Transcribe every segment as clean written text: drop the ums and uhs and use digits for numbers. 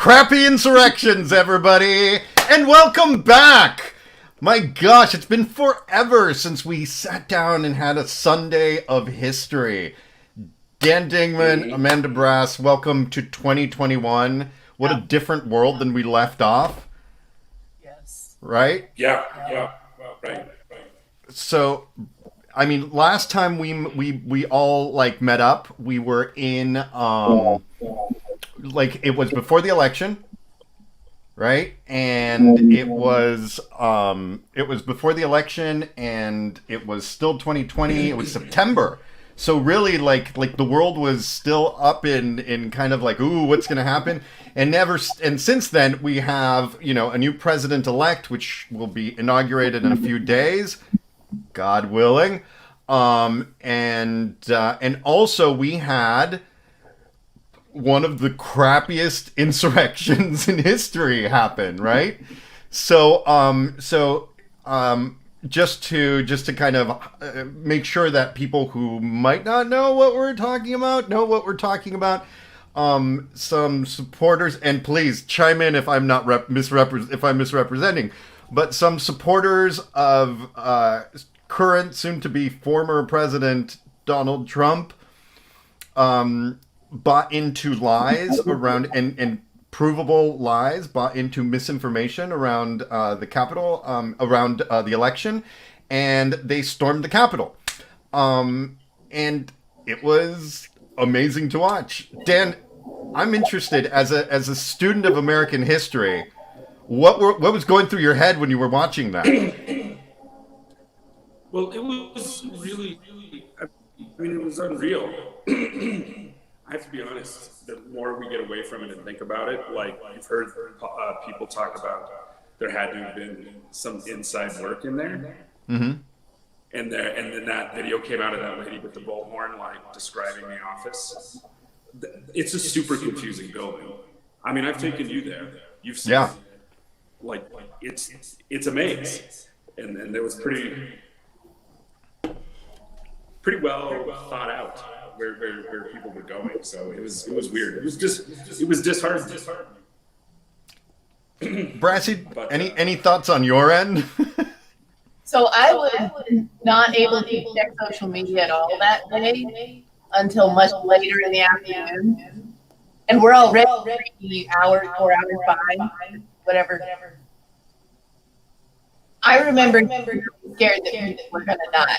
Crappy Insurrections, everybody, and welcome back! My gosh, it's been forever since we sat down and had a Sunday of history. Dan Dingman, Amanda Brass, welcome to 2021. What a different world than we left off. Yes. Right? Yeah. Well, right. So, I mean, last time we all met up, we were in it was before the election, right? And it was before the election, and it was still 2020. It was September. So really, the world was still up in kind of ooh, what's going to happen? And since then, we have, a new president-elect, which will be inaugurated in a few days, God willing. And also we had one of the crappiest insurrections in history happen, right? So just to kind of make sure that people who might not know what we're talking about know what we're talking about. Some supporters, and please chime in if I'm not if I'm misrepresenting, but some supporters of current, soon-to-be former President Donald Trump bought into lies around and provable lies, bought into misinformation around the Capitol, around the election, and they stormed the Capitol. And it was amazing to watch. Dan, I'm interested as a student of American history. What was going through your head when you were watching that? Well, it was really, it was unreal. I have to be honest, the more we get away from it and think about it, you've heard people talk about there had to have been some inside work in there. Mm-hmm. And then that video came out of that lady with the bullhorn, describing the office. It's a super confusing building. I mean, I've taken you there. You've seen it. It's a maze. And it was pretty well thought out where people were going. So it was weird. It was disheartening. Brassy, any thoughts on your end? So I was not able to check social media at all that day until much later in the afternoon. And we're already 4 hours by, whatever. I remember scared that people were going to die.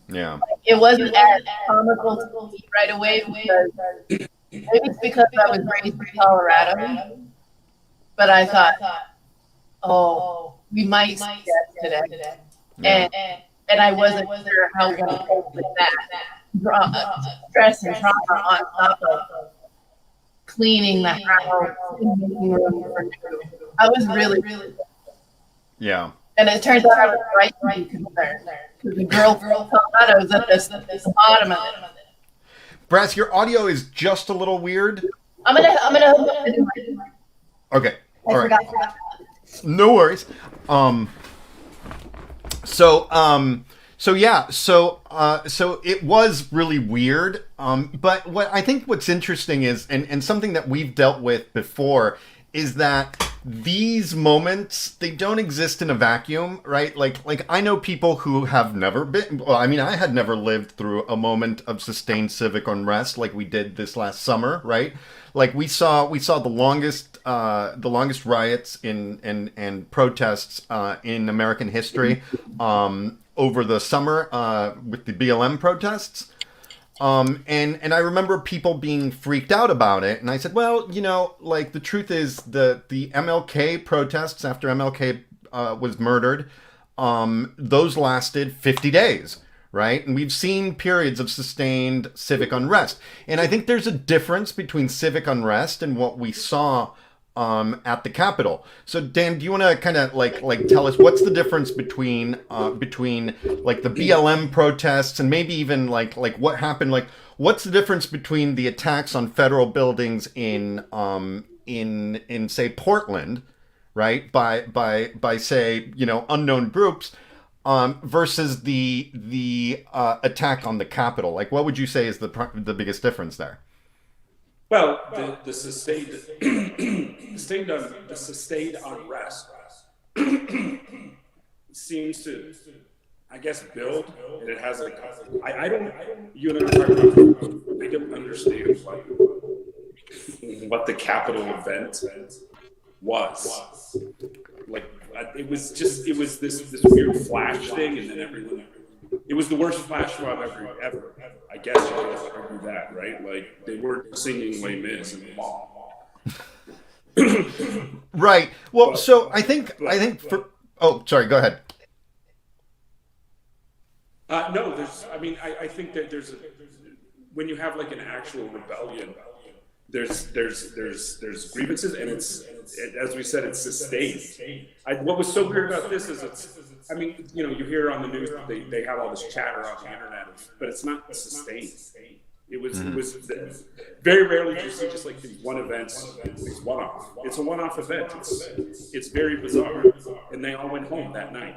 Yeah. It wasn't as comical to me right away because maybe it's because I was raised in Colorado. But I thought, oh, we might see that today. Yeah. And I wasn't sure how we're going to cope with that. Stress and trauma on top of cleaning the house and making room for new. I was really. Yeah. And it turns out I was right to be concerned. Because the girl from Colorado is at the bottom of it. Brass, your audio is just a little weird. I'm gonna Okay. All right. forgot. No worries. So it was really weird. But what's interesting is, and something that we've dealt with before, is that these moments, they don't exist in a vacuum, right? I know people who have never been, I had never lived through a moment of sustained civic unrest like we did this last summer, right? We saw the longest riots and protests in American history over the summer with the BLM protests. And I remember people being freaked out about it, and I said, well, the truth is the MLK protests after MLK was murdered, those lasted 50 days, right? And we've seen periods of sustained civic unrest, and I think there's a difference between civic unrest and what we saw at the Capitol. So Dan, do you want to kind of tell us what's the difference between the BLM protests and maybe even what happened? What's the difference between the attacks on federal buildings in say Portland, right, by say unknown groups, versus the attack on the Capitol? What would you say is the biggest difference there? Well, the sustained the sustained unrest seems to, I guess, build, and it has like I don't, you and I were talking about, I don't understand what the capital event was. Like it was this weird flash thing, and then everyone. It was the worst flash mob ever. I guess you could argue that, right? Like they weren't singing Les Mis in the mall. Right. Well, so I think for. Oh, sorry. Go ahead. No, I think that when you have like an actual rebellion, there's grievances, and as we said, it's sustained. What was so weird about this is you hear on the news that they have all this chatter on the internet, but it's not sustained. It was very rarely do you see just like these one events, these one-off. It's a one-off event. It's very bizarre, and they all went home that night.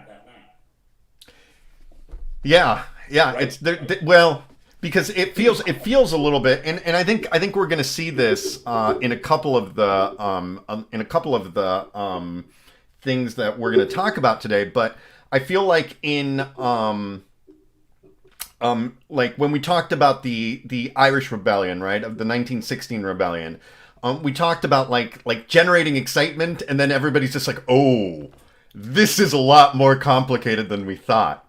Yeah. It's well, because it feels a little bit, and I think we're going to see this in a couple of the things that we're going to talk about today. But I feel like in like when we talked about the Irish Rebellion, right, of the 1916 rebellion, we talked about like generating excitement, and then everybody's just like, oh, this is a lot more complicated than we thought.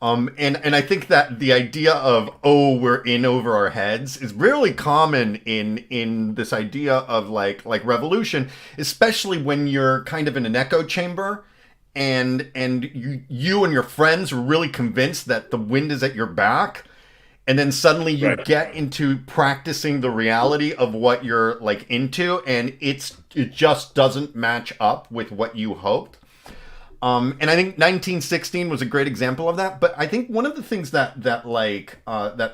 And I think that the idea of, oh, we're in over our heads is really common in this idea of like revolution, especially when you're kind of in an echo chamber and you and your friends are really convinced that the wind is at your back. And then suddenly you get into practicing the reality of what you're like into, and it just doesn't match up with what you hoped. And I think 1916 was a great example of that. But I think one of the things that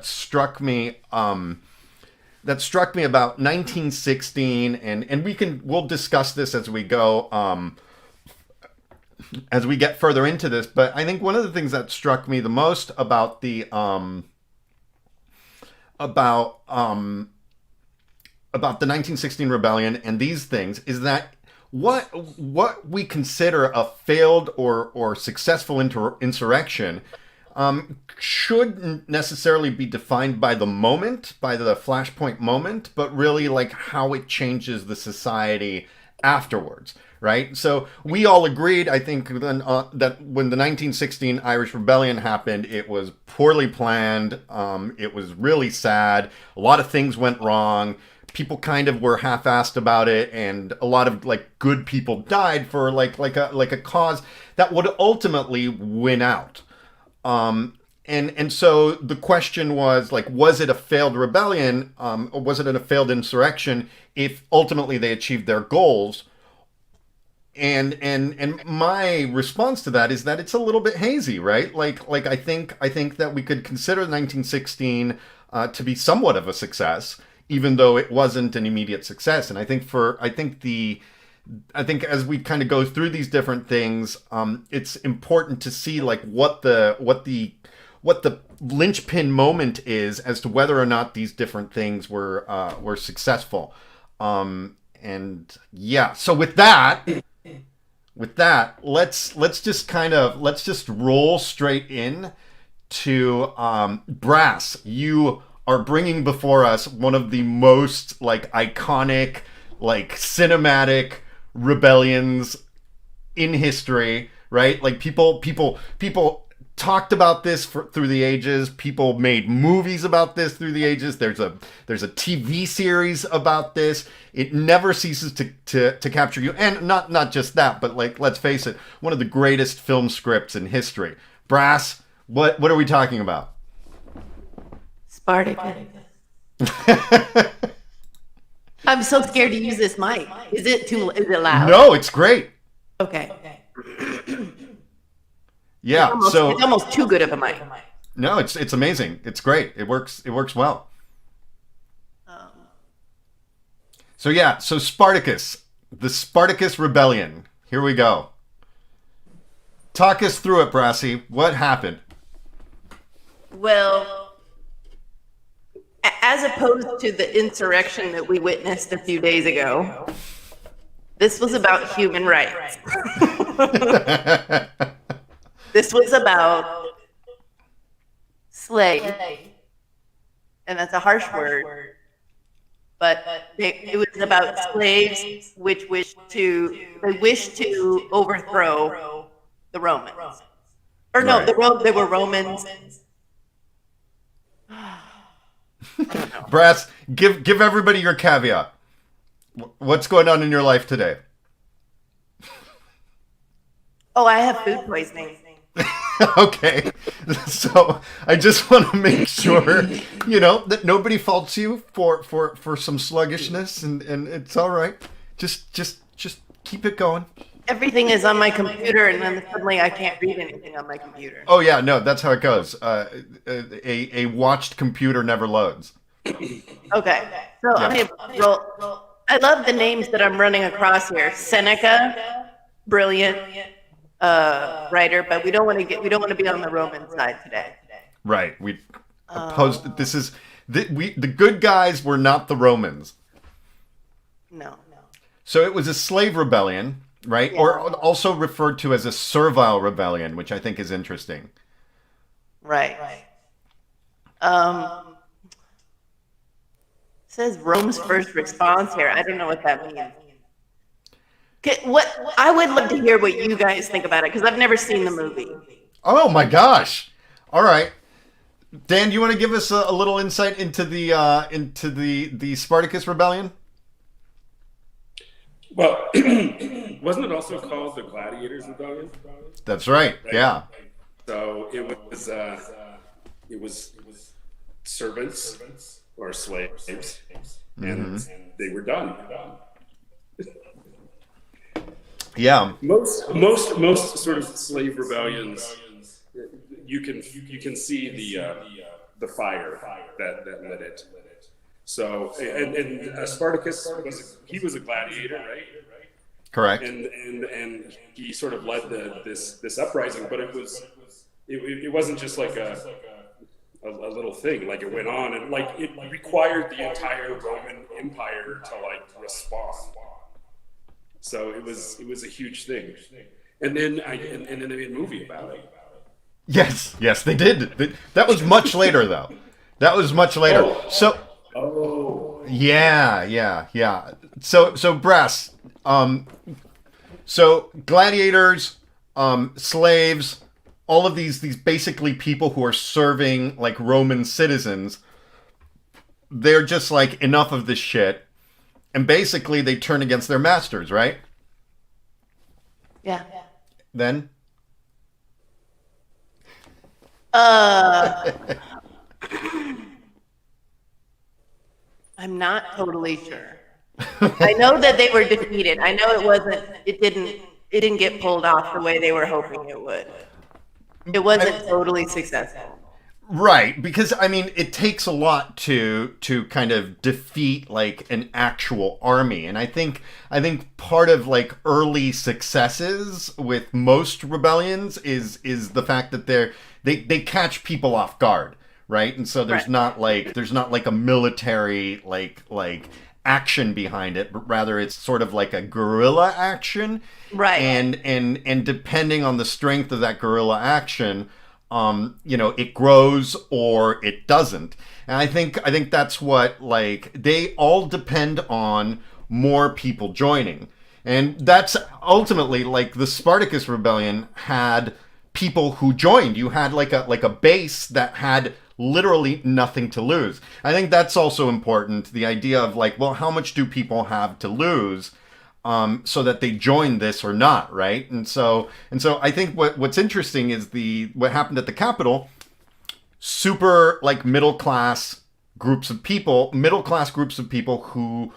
struck me about 1916, and we'll discuss this as we go, as we get further into this. But I think one of the things that struck me the most about the 1916 rebellion and these things is that what we consider a failed or successful insurrection shouldn't necessarily be defined by the moment, by the flashpoint moment, but really like how it changes the society afterwards, right? So we all agreed, I think, then, that when the 1916 Irish Rebellion happened, it was poorly planned. It was really sad. A lot of things went wrong. People kind of were half-assed about it, and a lot of like good people died for like a cause that would ultimately win out. And so the question was like, was it a failed rebellion, or was it a failed insurrection if ultimately they achieved their goals? And my response to that is that it's a little bit hazy, right? Like I think that we could consider 1916 to be somewhat of a success, even though it wasn't an immediate success. And I think as we kind of go through these different things, it's important to see like what the linchpin moment is as to whether or not these different things were successful. And yeah, so with that, let's just roll straight in to Brass. You are bringing before us one of the most like iconic, like cinematic rebellions in history, right? Like people talked about this through the ages. People made movies about this through the ages. There's a TV series about this. It never ceases to capture you. And not just that, but like, let's face it, one of the greatest film scripts in history. Brass, what are we talking about? Spartacus. I'm so scared to use this mic. Is it loud? No, it's great. Okay. Yeah, it's almost too good of a mic. No, it's amazing. It's great. It works well. So Spartacus, the Spartacus Rebellion. Here we go. Talk us through it, Brassy. What happened? Well, As opposed to the insurrection that we witnessed a few days ago, this was about human rights. This was about slaves, and that's a harsh word, but it was about slaves which wished to overthrow the Romans. Or no, Right. they were Romans. Brass, give everybody your caveat. What's going on in your life today? Oh, I have food poisoning. Okay, so I just want to make sure, that nobody faults you for some sluggishness, and it's all right. Just keep it going. Everything is on my computer, and then suddenly I can't read anything on my computer. Oh yeah, no, that's how it goes. A watched computer never loads. Okay, so I'm gonna roll. I love the names that I'm running across here. Seneca, brilliant writer, but we don't want to be on the Roman side today. Right. We opposed. This is the good guys were not the Romans. No. So it was a slave rebellion, right? Yeah. Or also referred to as a servile rebellion, which I think is interesting. Right. Says Rome's first response here. I don't know what that means. What I would love to hear what you guys think about it, because I've never seen the movie. Oh my gosh! All right, Dan, do you want to give us a little insight into the Spartacus rebellion? Well, wasn't it also called the Gladiators Rebellion? That's right. Yeah. So it was servants or slaves, and they were done. Yeah. Most sort of slave rebellions, you can see the fire that lit it. So and Spartacus was a gladiator, right? Correct. And he sort of led this uprising, but it wasn't just like a little thing. Like it went on, and like it required the entire Roman Empire to like respond. So it was a huge thing, and then and then they made a movie about it. Yes, they did. That was much later, though. That was much later. Yeah. So Brass. So gladiators, slaves, all of these basically people who are serving like Roman citizens. They're just like, enough of this shit. And basically, they turn against their masters, right? Yeah. Then? I'm not totally sure. I know that they were defeated. I know it didn't get pulled off the way they were hoping it would. It wasn't totally successful. Right, because I mean, it takes a lot to kind of defeat like an actual army, and I think part of like early successes with most rebellions is the fact that they catch people off guard, right? And so there's not like a military like action behind it, but rather it's sort of like a guerrilla action, right? And depending on the strength of that guerrilla action, it grows or it doesn't. And I think that's what, like, they all depend on more people joining. And that's ultimately, like, the Spartacus rebellion had people who joined. You had like a base that had literally nothing to lose. I think that's also important. The idea of like, well, how much do people have to lose? So that they join this or not, right? And so I think what's interesting is what happened at the Capitol. Super like middle class groups of people who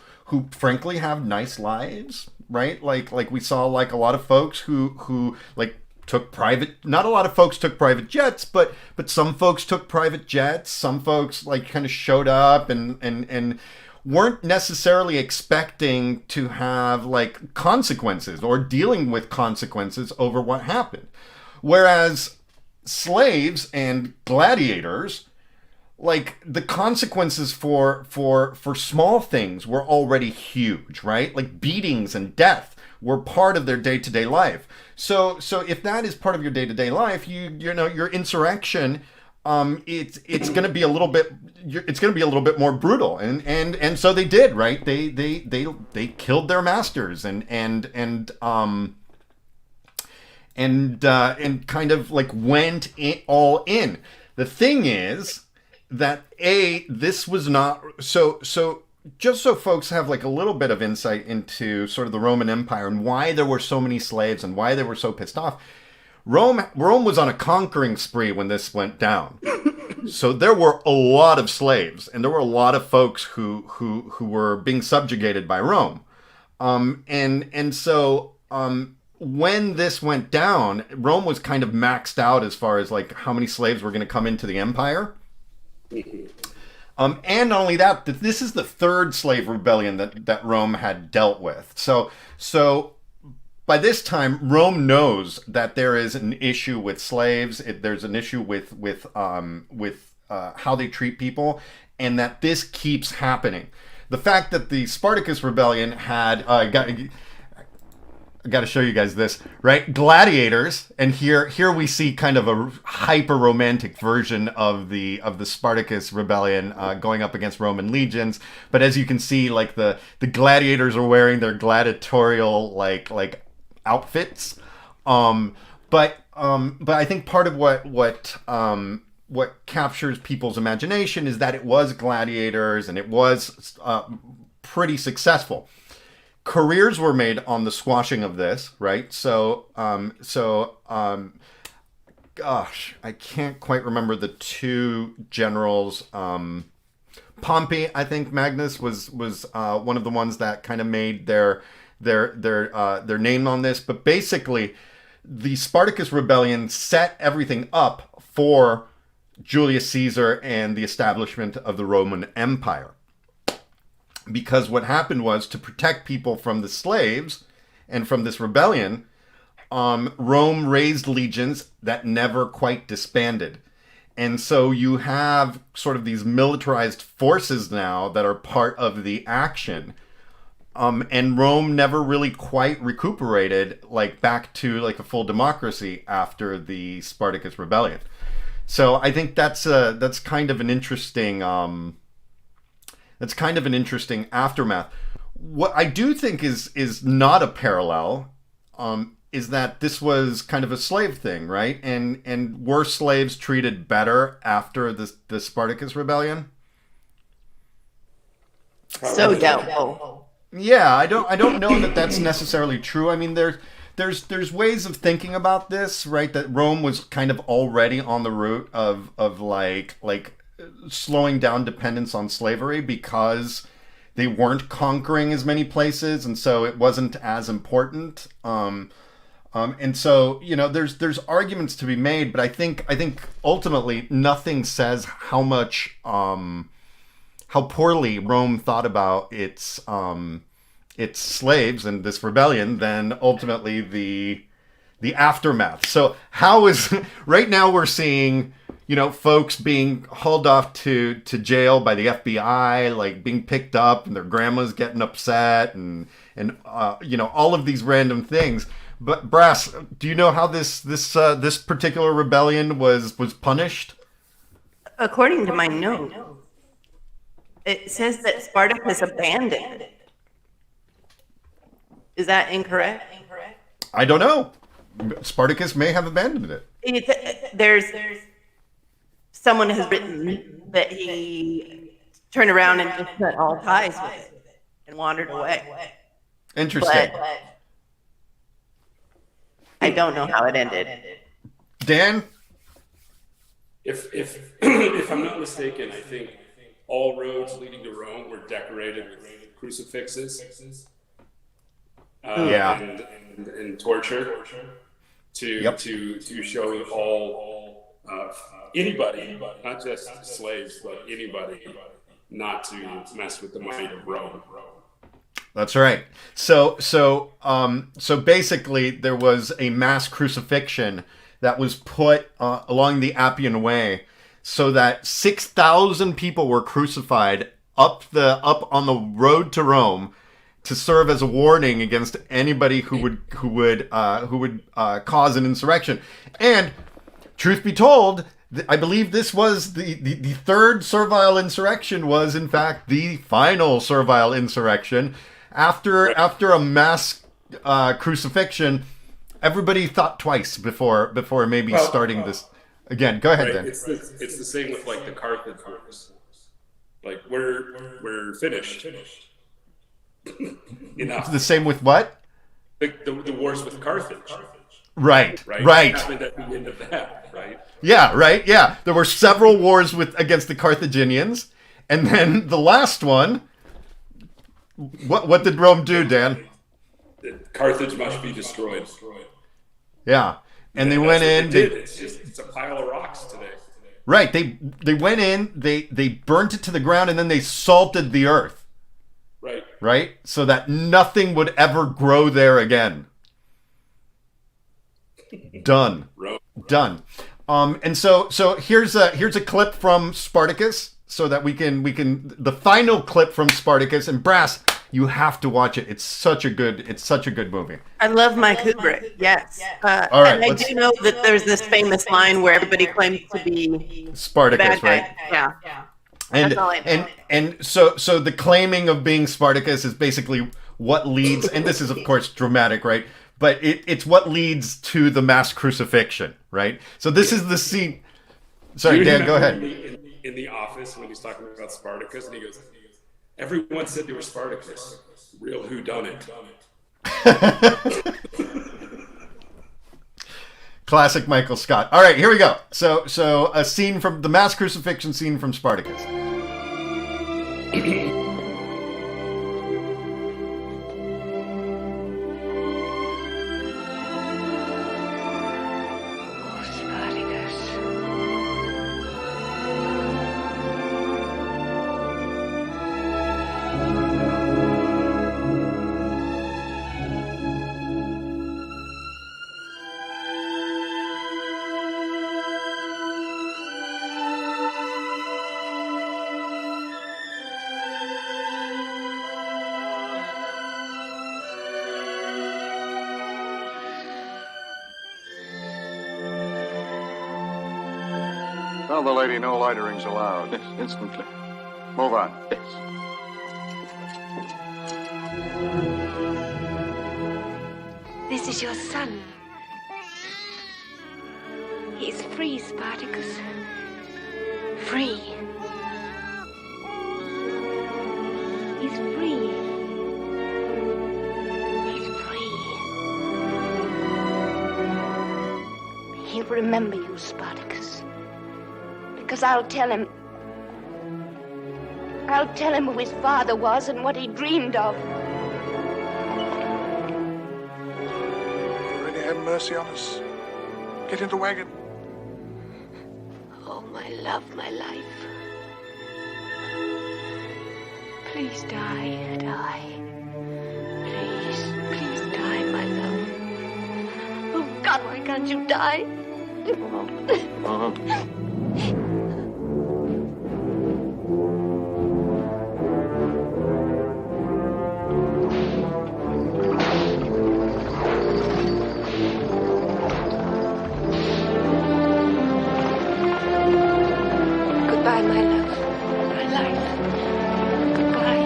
frankly have nice lives, right? Like we saw like a lot of folks who like took private. Not a lot of folks took private jets, but some folks took private jets. Some folks like kind of showed up and weren't necessarily expecting to have like consequences or dealing with consequences over what happened. Whereas slaves and gladiators, like the consequences for small things were already huge, right? Like beatings and death were part of their day-to-day life. So if that is part of your day-to-day life, you know your insurrection, it's going to be a little bit, it's going to be a little bit more brutal, and so they did, right? They killed their masters and kind of like went all in. The thing is that this was not so. Just so folks have like a little bit of insight into sort of the Roman Empire and why there were so many slaves and why they were so pissed off. Rome was on a conquering spree when this went down. So there were a lot of slaves, and there were a lot of folks who were being subjugated by Rome. So when this went down, Rome was kind of maxed out as far as like how many slaves were going to come into the empire. And not only that, this is the third slave rebellion that Rome had dealt with. So by this time, Rome knows that there is an issue with slaves. There's an issue with how they treat people, and that this keeps happening. The fact that the Spartacus rebellion had I got to show you guys this, right? Gladiators, and here we see kind of a hyper romantic version of the Spartacus rebellion going up against Roman legions. But as you can see, like the gladiators are wearing their gladiatorial like outfits. But I think part of what captures people's imagination is that it was gladiators and it was pretty successful. Careers were made on the squashing of this, right? Gosh, I can't quite remember the two generals. Pompey, I think Magnus was one of the ones that kind of made their name on this. But basically, the Spartacus rebellion set everything up for Julius Caesar and the establishment of the Roman Empire. Because what happened was, to protect people from the slaves and from this rebellion, Rome raised legions that never quite disbanded. And so you have sort of these militarized forces now that are part of the action. And Rome never really quite recuperated like back to like a full democracy after the Spartacus rebellion. So I think that's kind of an interesting aftermath. What I do think is not a parallel is that this was kind of a slave thing, right? And were slaves treated better after the Spartacus rebellion? So doubtful. Yeah, I don't know that that's necessarily true. I mean, there's ways of thinking about this, right? That Rome was kind of already on the route of like slowing down dependence on slavery because they weren't conquering as many places, and so it wasn't as important. And so, you know, there's arguments to be made, but I think ultimately nothing says how much how poorly Rome thought about its slaves and this rebellion than ultimately the aftermath. So how is right now we're seeing, you know, folks being hauled off to jail by the FBI, like being picked up, and their grandma's getting upset, and you know, all of these random things. But Brass, do you know how this particular rebellion was punished? According to my note, it says that Spartacus abandoned it. Is that incorrect? I don't know. Spartacus may have abandoned it. There's someone has written that he turned around and just cut all ties with it and wandered away. Interesting. But I don't know how it ended. Dan? If I'm not mistaken, I think all roads leading to Rome were decorated with crucifixes. And torture to show all anybody, not just slaves, but anybody, not to mess with the might of Rome. That's right. So basically, there was a mass crucifixion that was put along the Appian Way, so that 6,000 people were crucified up on the road to Rome to serve as a warning against anybody who would cause an insurrection. And truth be told, I believe this was the third servile insurrection was in fact the final servile insurrection. After a mass crucifixion, everybody thought twice before maybe starting this again. Go ahead, right. Dan. It's the same with like the Carthage wars. Like we're finished. Enough. The same with what? The wars with Carthage. Right. It happened at the end of that, right? Yeah, right. Yeah, there were several wars against the Carthaginians, and then the last one. What did Rome do, Dan? Carthage must be destroyed. Yeah, and they went in. It's a pile of rocks today. Right. They went in. They burnt it to the ground, and then they salted the earth. Right. Right. So that nothing would ever grow there again. Done. Done. And so here's a clip from Spartacus, so that we can the final clip from Spartacus. And Brass, you have to watch it. It's such a good movie. I love my Kubrick. Yes. All right, and I do know that there's this famous line where everybody claims to be Spartacus, bad guy. right? Yeah. And That's all I know. and so the claiming of being Spartacus is basically what leads, and this is of course dramatic, right? But it's what leads to the mass crucifixion, right? So this is the scene. Sorry, Dan, go ahead. In the office when he's talking about Spartacus, and he goes, "Everyone said they were Spartacus. Real whodunit." Classic Michael Scott. All right, here we go. So a scene from the mass crucifixion scene from Spartacus. Tell the lady no lighterings allowed. Yes, instantly. Move on. Yes. This is your son. He's free, Spartacus. Free. He's free. He's free. He'll remember you, Spartacus. Because I'll tell him who his father was and what he dreamed of. Really have mercy on us. Get in the wagon. Oh, my love, my life. Please die. Please die, my love. Oh, God, why can't you die? Goodbye, my love, my life. Goodbye.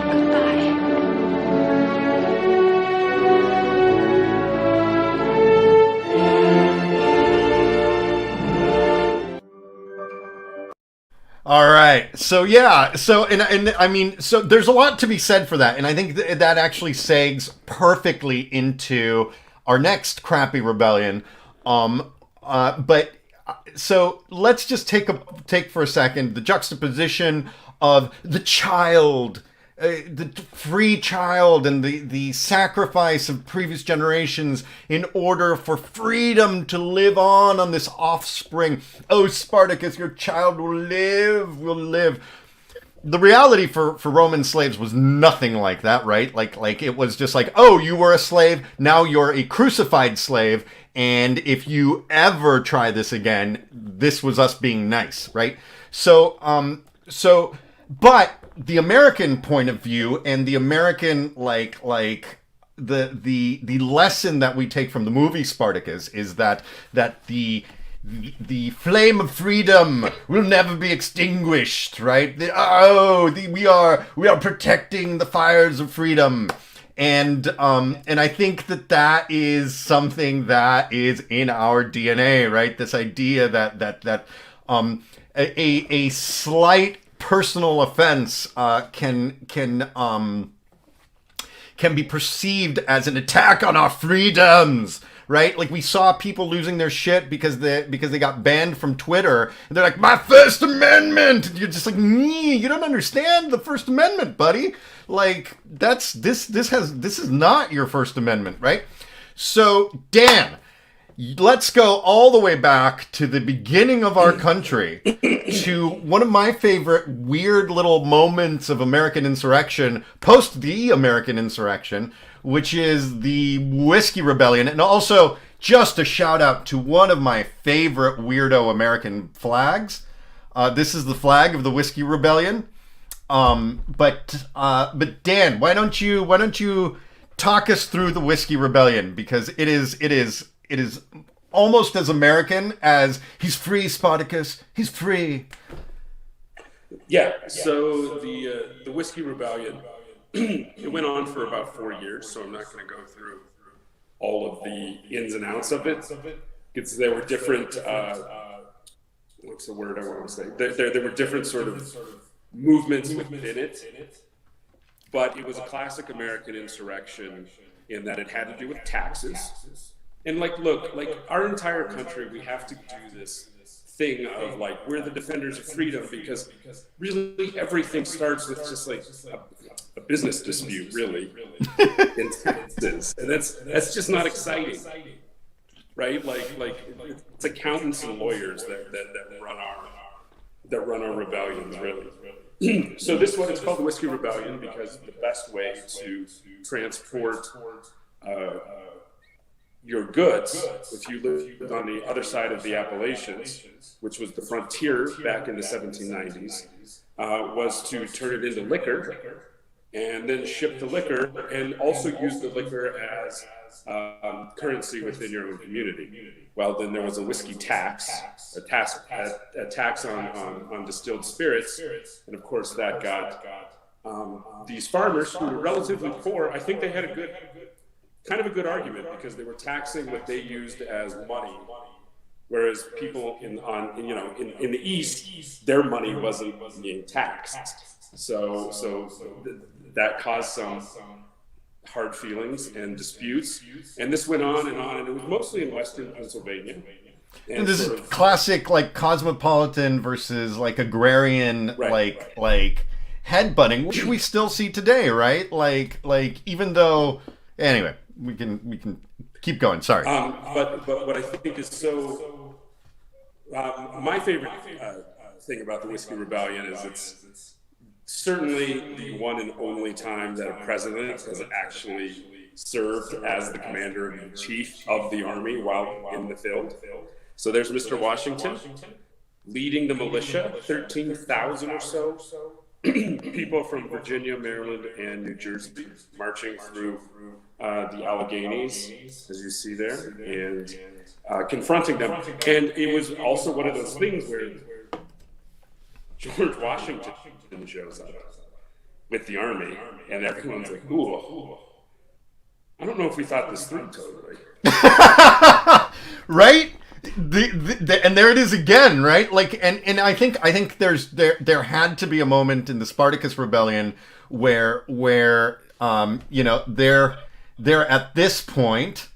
All right. So yeah. So and I mean, so there's a lot to be said for that, and I think that actually segs perfectly into our next crappy rebellion. But so let's just take for a second the juxtaposition of the child, the free child, and the sacrifice of previous generations in order for freedom to live on this offspring. Oh, Spartacus, your child will live. the reality for Roman slaves was nothing like that, right? Like it was just like, oh, you were a slave, now you're a crucified slave, and if you ever try this again, this was us being nice, right? So but the American point of view and the American the lesson that we take from the movie Spartacus is that the flame of freedom will never be extinguished, right? We are protecting the fires of freedom, and I think that is something that is in our DNA, right? This idea that a slight personal offense can be perceived as an attack on our freedoms, right? Like we saw people losing their shit because they got banned from Twitter, and they're like, my First Amendment, and you're just like, you don't understand the First Amendment, buddy. Like this is not your First Amendment, right? So Dan, let's go all the way back to the beginning of our country, to one of my favorite weird little moments of American insurrection, post the American insurrection, which is the Whiskey Rebellion. And also, just a shout out to one of my favorite weirdo American flags. This is the flag of the Whiskey Rebellion. But Dan, why don't you talk us through the Whiskey Rebellion, because it is almost as American as he's free, Spartacus, he's free. Yeah. So the Whiskey Rebellion, it went on for about 4 years. So I'm not going to go through all of the ins and outs of it, because there were different. What's the word I want to say? There were different sort of movements within it, but it was a classic American insurrection in that it had to do with taxes. And look, our entire country, we have to do this thing of we're the defenders of freedom, because really everything starts with just a business dispute, really, in taxes, and that's just not exciting, right? It's accountants and lawyers that run our rebellions, really. So this one is called the Whiskey Rebellion because the best way to transport your goods, if you lived on the other side of the Appalachians, which was the frontier back in the 1790s, was to turn it into liquor and then ship the liquor, and also use the liquor as currency within your own community. Well, then there was a whiskey tax, a tax on distilled spirits, and of course that got these farmers who were relatively poor. I think they had a good argument, because they were taxing what they used as money, whereas people in the East, their money wasn't being taxed. So that caused some hard feelings and disputes, and this went on, and it was mostly in Western Pennsylvania. And this is classic, cosmopolitan versus agrarian, right. like headbutting, which we still see today, right? Even though, anyway, we can keep going. Sorry. But what I think is so my favorite thing about the Whiskey Rebellion is it's certainly the one and only time that a president has actually served as the commander-in-chief of the army while in the field. So there's Mr. Washington leading the militia, 13,000 or so people from Virginia, Maryland, and New Jersey marching through the Alleghenies, as you see there, and confronting them. And it was also one of those things where George Washington shows up with the army, and everyone's like, ooh, I don't know if we thought this through totally. Right? And there it is again, right? And I think there had to be a moment in the Spartacus Rebellion where they're at this point,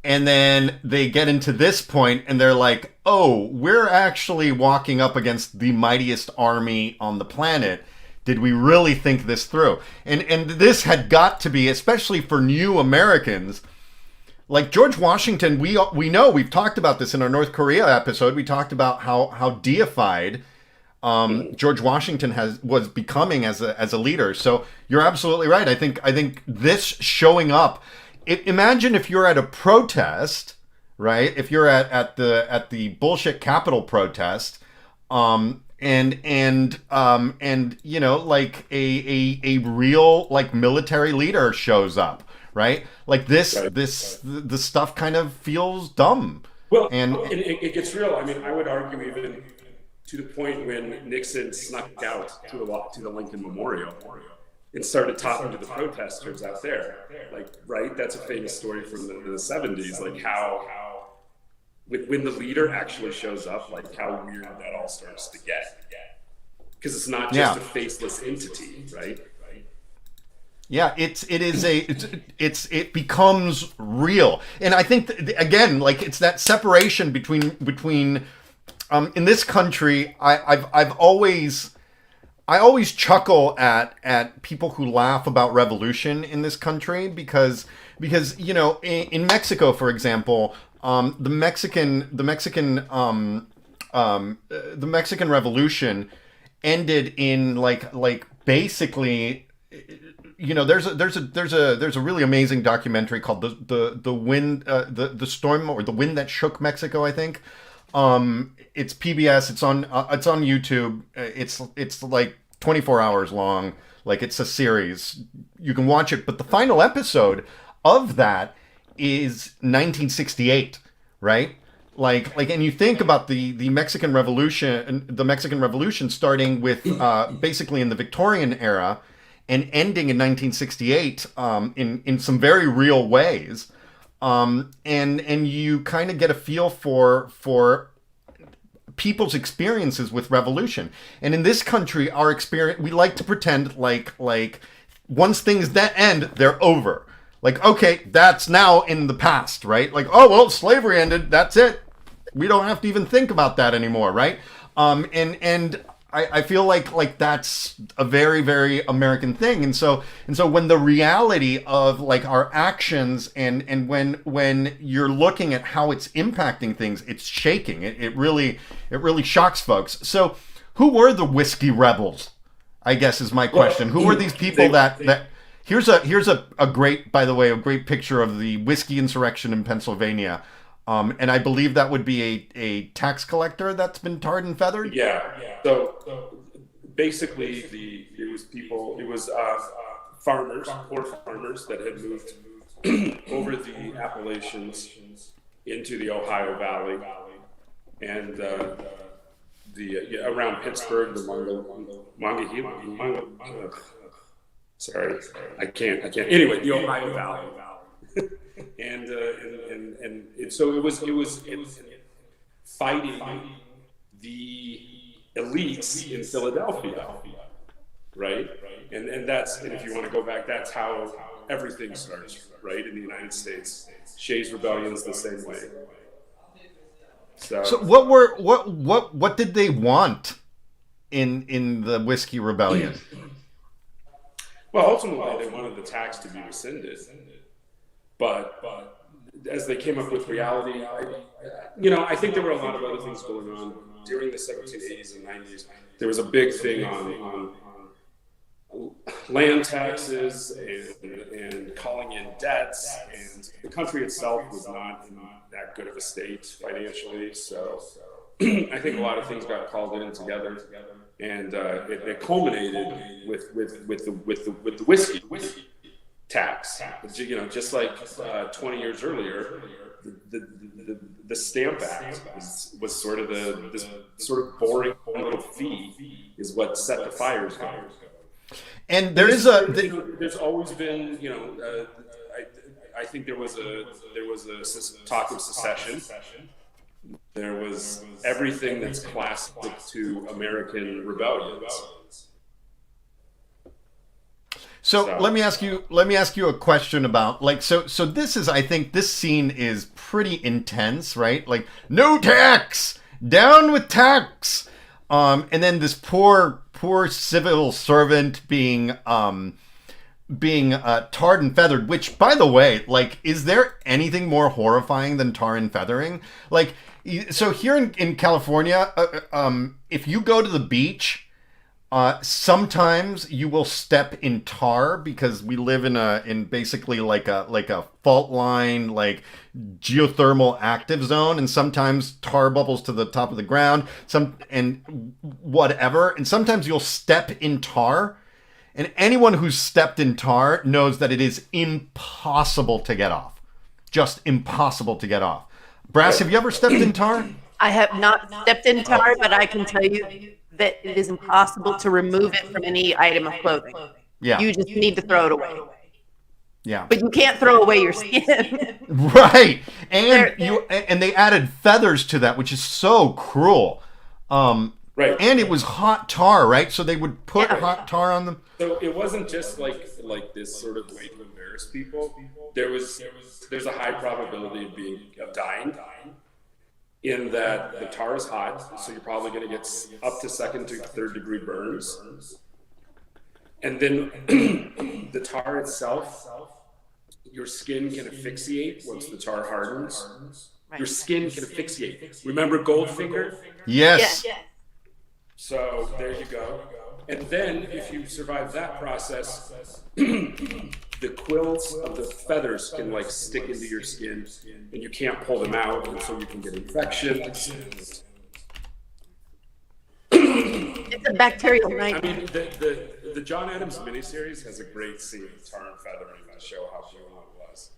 and then they get into this point, and they're like, oh, we're actually walking up against the mightiest army on the planet. Did we really think this through? And this had got to be, especially for new Americans, like George Washington. We know, we've talked about this in our North Korea episode. We talked about how deified George Washington was becoming as a leader. So you're absolutely right. I think this showing up. Imagine if you're at a protest, right? If you're at the bullshit Capitol protest, and you know, like a real like military leader shows up, right? Like the stuff kind of feels dumb. Well, and it gets real. I mean, I would argue even to the point when Nixon snuck out to the Lincoln Memorial and started talking to the protesters out there. Like, right? That's a famous story from the 70s. Like how when the leader actually shows up, like how weird that all starts to get. Because it's not just a faceless entity, right? Yeah, it becomes real, and I think again, like it's that separation between in this country. I always chuckle at people who laugh about revolution in this country because you know, in Mexico, for example, the Mexican Revolution ended in like basically. You know, there's a really amazing documentary called the wind the storm or the wind that shook Mexico, I think. It's PBS. It's on YouTube. It's like 24 hours long. Like it's a series. You can watch it. But the final episode of that is 1968, right? Like, and you think about the Mexican Revolution starting with basically in the Victorian era. And ending in 1968 in some very real ways, and you kind of get a feel for people's experiences with revolution. And in this country, our experience, we like to pretend like once things that end, they're over. Like, okay, that's now in the past, right? Like, oh well, slavery ended, that's it. We don't have to even think about that anymore, right? And I feel like that's a very, very American thing. And so when the reality of like our actions and when you're looking at how it's impacting things, it's shaking. It really shocks folks. So who were the whiskey rebels? I guess is my question. Who were these people that here's a great, by the way, a great picture of the whiskey insurrection in Pennsylvania. And I believe that would be a tax collector that's been tarred and feathered. Yeah. So basically, it was farmers, poor farmers that had moved over the Appalachians into the Ohio Valley, and around Pittsburgh, the Monongahela. Sorry, I can't. Anyway, the Ohio Valley. And so it was fighting the elites in Philadelphia, right? And if you want to go back, that's how everything starts, right? In the United States, Shays' Rebellion is the same way. So what did they want in the Whiskey Rebellion? Well, ultimately, they wanted the tax to be rescinded. But as they came up with reality, I think there were a lot of other things going on during the 1780s and 90s. There was a big thing on land taxes and calling in debts, and the country itself was not in that good of a state financially. So I think a lot of things got called in together, and it culminated with the whiskey tax. Just like 20 years earlier, the Stamp Act was sort of this sort of boring little fee is what set the fires going. And there's always been, I think there was a talk of secession. There was everything that's classic to American rebellions. So let me ask you a question about so this is, I think this scene is pretty intense, right? Like, no tax, down with tax, and then this poor civil servant being tarred and feathered. Which, by the way, like, is there anything more horrifying than tar and feathering? Like, So here in California, if you go to the beach, sometimes you will step in tar because we live in basically like a fault line, like geothermal active zone, and sometimes tar bubbles to the top of the ground, and whatever, and sometimes you'll step in tar, and anyone who's stepped in tar knows that it is impossible to get off, just impossible to get off. Brass, have you ever stepped in tar? I have not stepped in tar, but I can tell you that it is impossible to remove it from any item of clothing. Yeah. You just need to throw it away. Yeah. But you can't throw away your skin. Right. And they added feathers to that, which is so cruel. Right. And it was hot tar, right? So they would put hot tar on them. So it wasn't just like this sort of way to embarrass people. There's a high probability of dying. In that the tar is hot, so you're probably going to get up to 2nd to 3rd degree burns. And then the tar itself, your skin can asphyxiate once the tar hardens. Your skin can asphyxiate. Remember Goldfinger? Yes. So there you go. And then if you survive that process, the quills of the feathers can like stick into your skin and you can't pull them out, and so you can get infections. It's a bacterial nightmare. I mean, the John Adams miniseries has a great scene of tar and feathering that show how violent it was.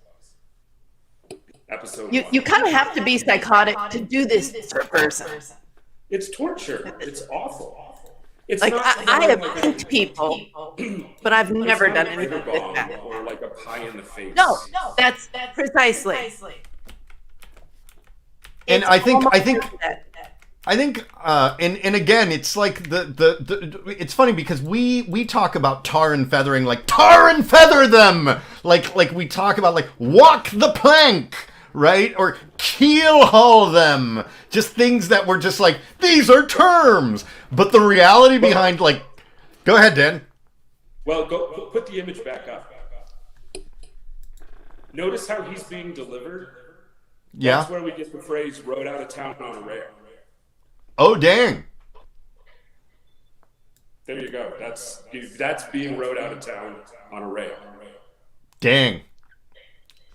Episode 1. You kind of have to be psychotic to do this to a person. It's torture. It's awful. It's Like, not I have like punked people, but I've never done anything finger like bomb that. or like a pie in the face. No, that's precisely. And It's I think, that. and again, it's like it's funny because we talk about tar and feathering, like tar and feather them, like we talk about like walk the plank, right? Or keel haul them, just things that were just like, these are terms, but the reality behind, like, go ahead, Dan. Well, go put the image back up. Notice how he's being delivered. Yeah. That's where we get the phrase "rode out of town on a rail." Oh, dang. There you go. That's being rode out of town on a rail. Dang.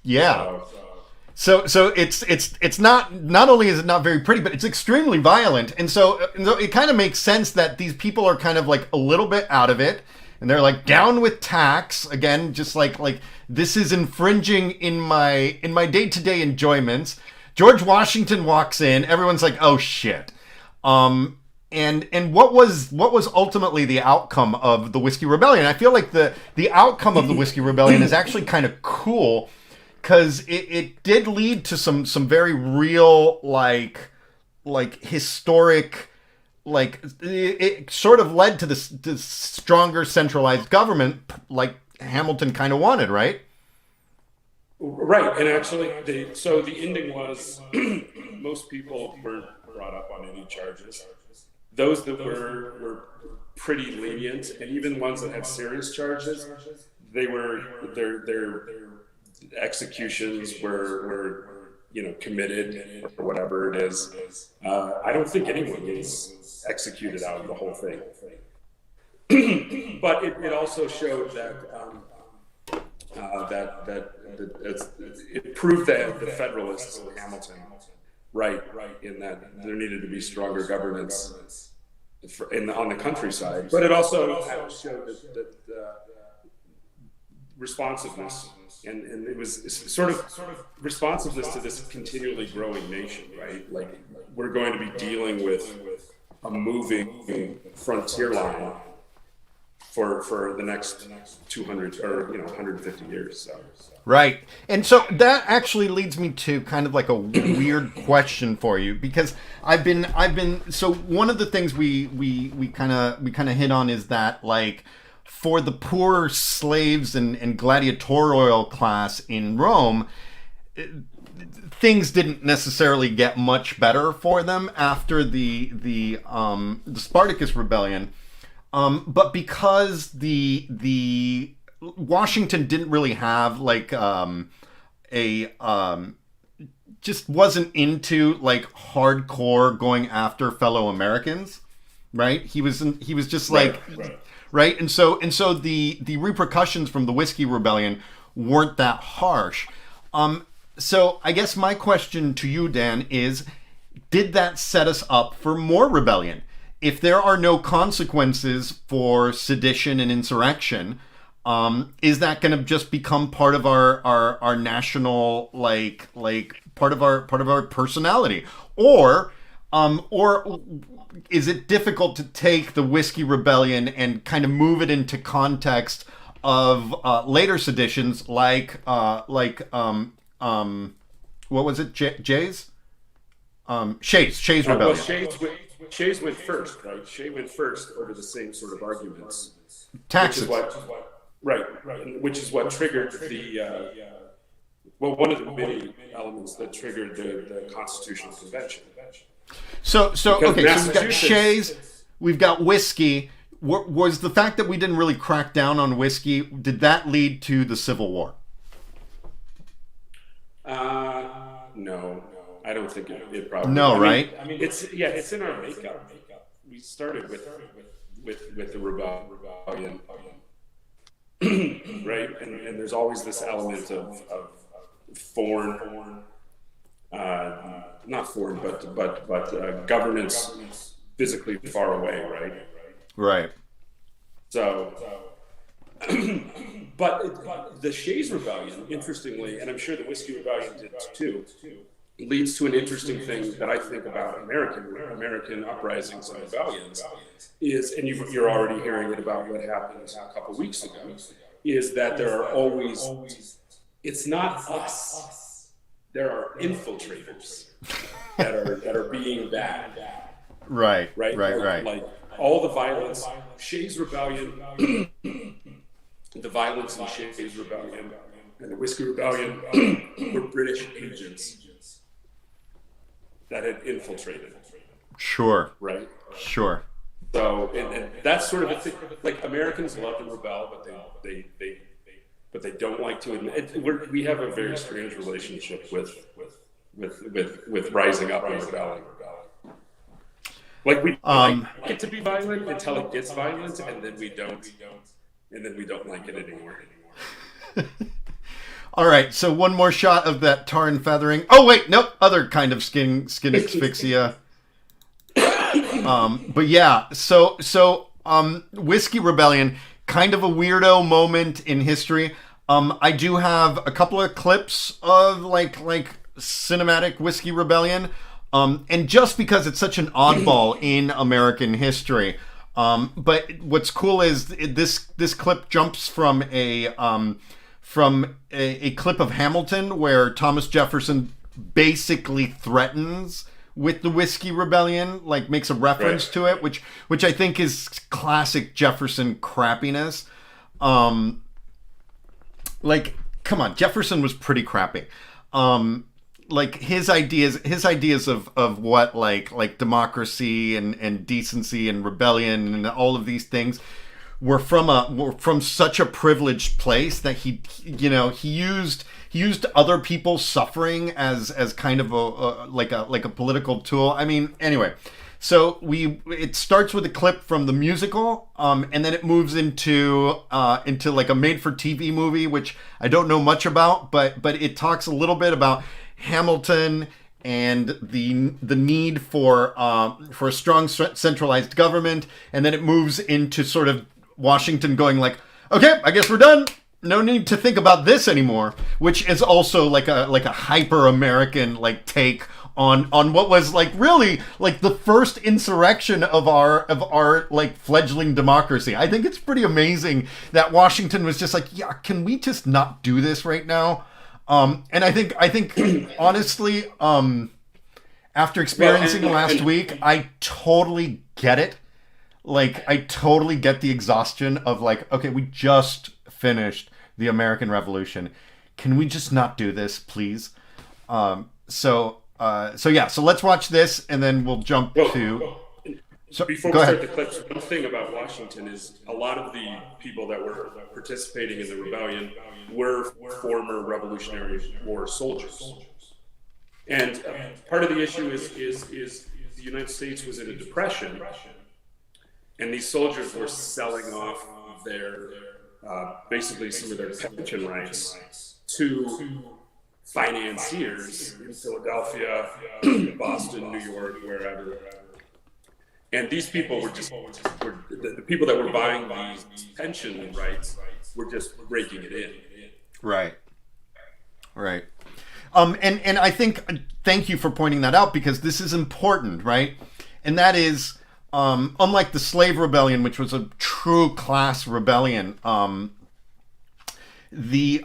Yeah. So it's not only is it not very pretty, but it's extremely violent, and so it kind of makes sense that these people are kind of like a little bit out of it, and they're like down with tax again, just like this is infringing in my day-to-day enjoyments. George Washington walks in, everyone's like, oh shit. And what was ultimately the outcome of the Whiskey Rebellion? I feel like the outcome of the Whiskey Rebellion is actually kind of cool, because it did lead to some very real like historic, like it sort of led to this stronger centralized government like Hamilton kind of wanted, right? Right, and actually, the ending was most people weren't brought up on any charges. Those that were pretty lenient, and even ones that had serious charges, their executions were committed or whatever it is. I don't think anyone was executed out of the whole thing. But it also showed that it proved that the Federalists in Hamilton right in that there needed to be stronger governance on the countryside. But it also showed that responsiveness, and it was sort of responsiveness to this continually growing nation, right? Like, we're going to be dealing with a moving frontier line for the next 200 or 150 years. So. Right. And so that actually leads me to kind of like a weird question for you, because I've been so one of the things we kind of hit on is that, like, for the poor slaves and gladiatorial class in Rome, things didn't necessarily get much better for them after the Spartacus rebellion. But because the Washington didn't really have like a just wasn't into like hardcore going after fellow Americans, right? He was just like, right? And so the repercussions from the Whiskey Rebellion weren't that harsh. So I guess my question to you, Dan, is, did that set us up for more rebellion? If there are no consequences for sedition and insurrection, is that going to just become part of our national, like part of our personality, or is it difficult to take the Whiskey Rebellion and kind of move it into context of later seditions, like what was it, Jay's? Shays Rebellion. Well, Shays went first, right? Shay went first over the same sort of arguments. Taxes. Which is what triggered the, one of the many elements that triggered the Constitutional Convention. So okay, so we've got Shays, we've got whiskey. Was the fact that we didn't really crack down on whiskey, did that lead to the Civil War? No, I don't think it probably. No, right? I mean, it's in our makeup. We started with the rebellion, right? And there's always this element of foreign, not foreign, but governance physically far away, right? Right. So, but the Shays Rebellion, interestingly, and I'm sure the Whiskey Rebellion did too, leads to an interesting thing that I think about American uprisings and rebellions is, and you're already hearing it about what happened a couple weeks ago, is that there are always, it's not us, there are infiltrators that are being bad. Right. Like all the violence, Shays Rebellion, the violence in Shays Rebellion and the Whiskey Rebellion were British agents that had infiltrated. Sure. Right? Sure. So, and that's sort of a thing. Like, Americans love to rebel, but they don't like to admit it. We have a very strange relationship with rising up and rebelling. Like, we like it to be violent until it gets violent, and then we don't like it anymore. All right, so one more shot of that tar and feathering. Oh wait, nope, other kind of skin asphyxia. But yeah, so Whiskey Rebellion, kind of a weirdo moment in history. I do have a couple of clips of like cinematic Whiskey Rebellion, and just because it's such an oddball in American history. But what's cool is this clip jumps from a clip of Hamilton where Thomas Jefferson basically threatens with the Whiskey Rebellion, like makes a reference to it, which I think is classic Jefferson crappiness. Like, come on, Jefferson was pretty crappy. Like his ideas of what like democracy and decency and rebellion and all of these things were from such a privileged place that he used other people's suffering as kind of a political tool. I mean, anyway, so it starts with a clip from the musical, and then it moves into like a made-for-TV movie, which I don't know much about, but it talks a little bit about Hamilton and the need for a strong centralized government, and then it moves into sort of Washington going like, okay, I guess we're done. No need to think about this anymore, which is also like a hyper American like take on what was like really like the first insurrection of our like fledgling democracy. I think it's pretty amazing that Washington was just like, yeah, can we just not do this right now? And I think honestly, after experiencing last week, I totally get it. Like, I totally get the exhaustion of like, okay, we just finished the American Revolution. Can we just not do this, please? So let's watch this, and then we'll jump to. So, before we start the clips, one thing about Washington is a lot of the people that were participating in the rebellion were former Revolutionary War soldiers. And part of the issue is the United States was in a depression, and these soldiers were selling off their basically some of their pension rights to financiers in Philadelphia, Boston, New York, wherever. And these people were the people that were buying these pension rights were just breaking it in. Right. And I think, thank you for pointing that out, because this is important, right? And that is, unlike the slave rebellion, which was a true class rebellion, the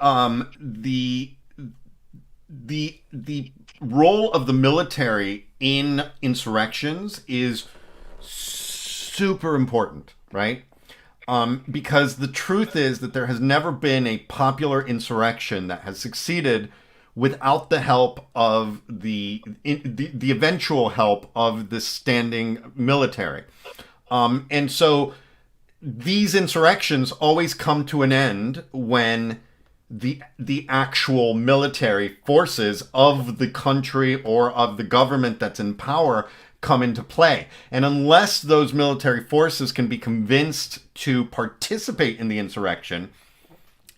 role of the military in insurrections is super important, right? Because the truth is that there has never been a popular insurrection that has succeeded without the help of the eventual help of the standing military. And so these insurrections always come to an end when the actual military forces of the country or of the government that's in power come into play. And unless those military forces can be convinced to participate in the insurrection,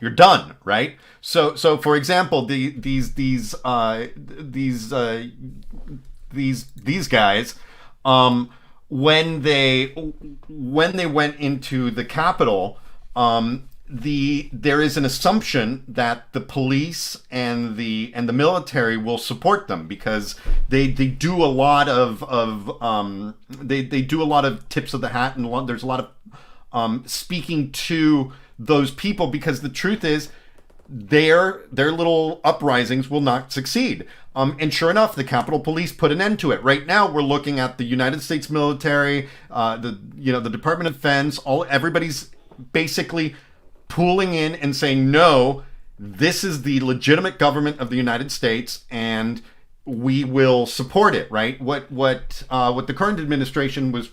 you're done, right? So for example, these guys, when they went into the Capitol, there is an assumption that the police and the military will support them, because they do a lot of they do a lot of tips of the hat, and there's a lot of speaking to those people, because the truth is their little uprisings will not succeed. And sure enough, the Capitol Police put an end to it. Right now, we're looking at the United States military, the Department of Defense, everybody's basically pooling in and saying, no, this is the legitimate government of the United States, and we will support it, right? What the current administration was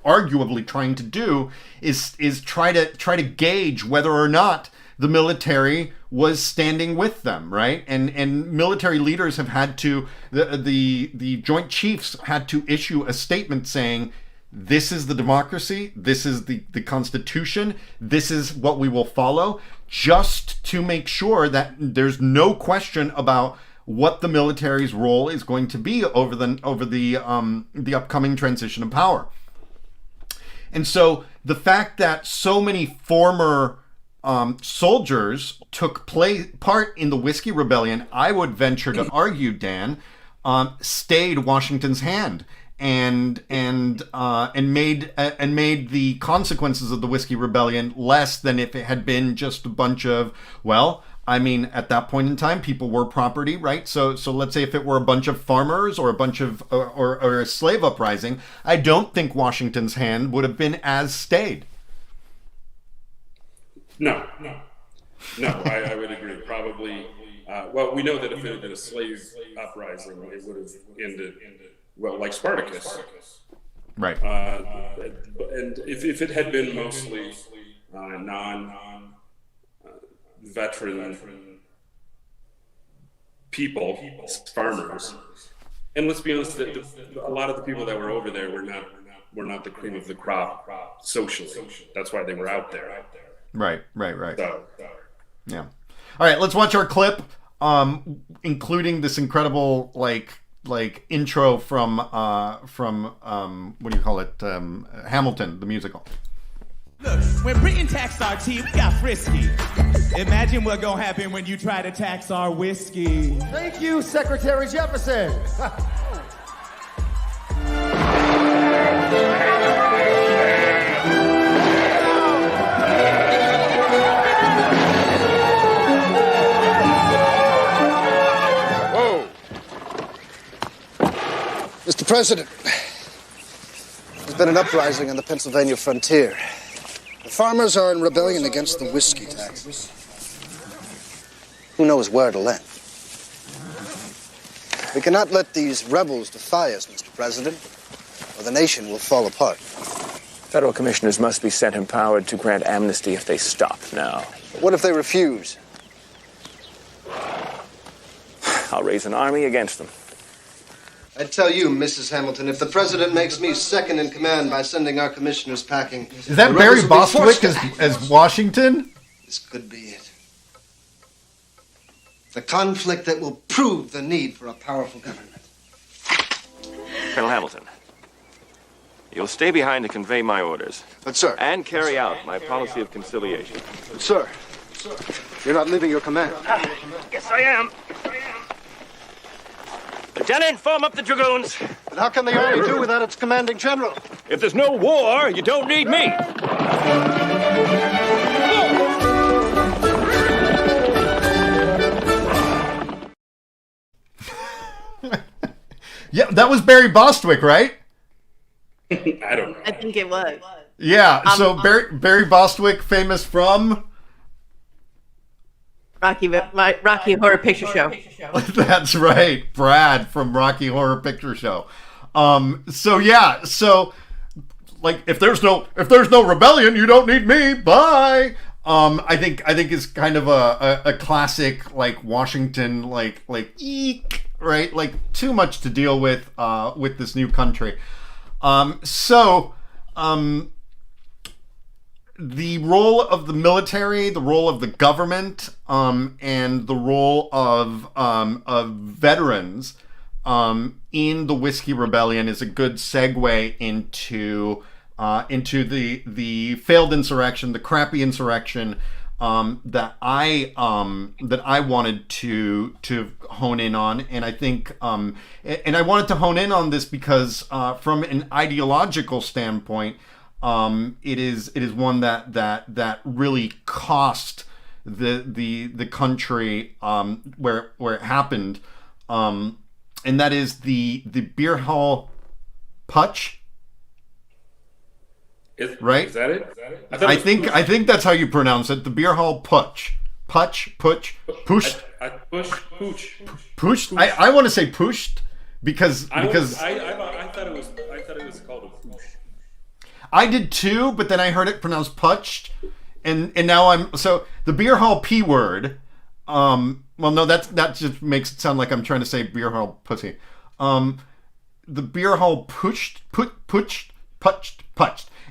arguably trying to do is try to gauge whether or not the military was standing with them, right? And military leaders have had to, the Joint Chiefs had to issue a statement saying, this is the democracy, this is the Constitution, this is what we will follow, just to make sure that there's no question about what the military's role is going to be over the upcoming transition of power. And so the fact that so many former soldiers took part in the Whiskey Rebellion, I would venture to argue, Dan, stayed Washington's hand and made the consequences of the Whiskey Rebellion less than if it had been just a bunch of, well, I mean, at that point in time, people were property, right? So let's say if it were a bunch of farmers or a bunch of or a slave uprising, I don't think Washington's hand would have been as stayed. No, I would agree. Probably, well, we know that if it had been a slave uprising, it would have ended, well, like Spartacus. Right. And if it had been mostly non-veteran people, farmers, and let's be honest, a lot of the people that were over there were not the cream of the crop socially. That's why they were out there. Right. So, Yeah. All right, let's watch our clip, including this incredible like intro from what do you call it? Hamilton, the musical. Look, when Britain taxed our tea, we got frisky. Imagine what's gonna happen when you try to tax our whiskey. Thank you, Secretary Jefferson. Mr. President, there's been an uprising on the Pennsylvania frontier. The farmers are in rebellion against the whiskey taxes. Who knows where it'll end? We cannot let these rebels defy us, Mr. President, or the nation will fall apart. Federal commissioners must be set empowered to grant amnesty if they stop now. But what if they refuse? I'll raise an army against them. I tell you, Mrs. Hamilton, if the president makes me second in command by sending our commissioners packing... Is that Barry Bostwick as Washington? This could be it. The conflict that will prove the need for a powerful government. Colonel Hamilton, you'll stay behind to convey my orders. But, sir... And carry out my policy of conciliation. But, sir, you're not leaving your command. Yes, I am. Lieutenant, form up the dragoons. But how can the army do without its commanding general? If there's no war, you don't need me. Yeah, that was Barry Bostwick, right? I don't know. I think it was. Yeah, so Barry Bostwick, famous from... Rocky Horror Picture Show. That's right, Brad from Rocky Horror Picture Show. So like if there's no rebellion, you don't need me. Bye. I think it's kind of a classic like Washington like eek, right? Like too much to deal with this new country. The role of the military, the role of the government, and the role of veterans in the Whiskey Rebellion is a good segue into the failed insurrection, the crappy insurrection that I wanted to hone in on, and I think and I wanted to hone in on this because from an ideological standpoint. It is one that really cost the country where it happened, and that is the beer hall Putsch. Right? Is that it? I think that's how you pronounce it. The beer hall Putsch. Putsch. Pushed. Pushed. I want to say pushed because I thought it was called a poosh. I did too, but then I heard it pronounced Putsch, and now so the beer hall P word. Well, no, that just makes it sound like I'm trying to say beer hall pussy. The beer hall pushed.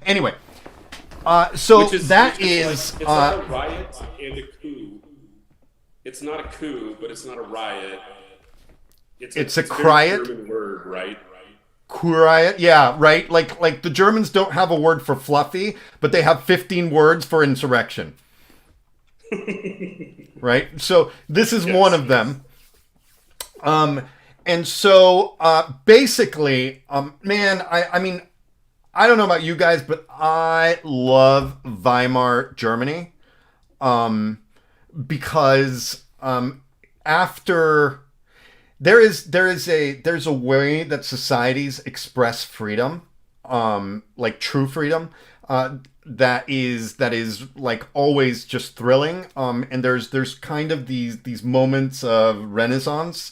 Anyway, so Which is like a riot and a coup. It's not a coup, but it's not a riot. It's a riot. German word, right? Riot, yeah, right. Like the Germans don't have a word for fluffy, but they have 15 words for insurrection. Right? So this is one of them. And so basically, man, I mean, I don't know about you guys, but I love Weimar Germany. Because after there's a way that societies express freedom, like true freedom, that is like always just thrilling. And there's kind of these moments of renaissance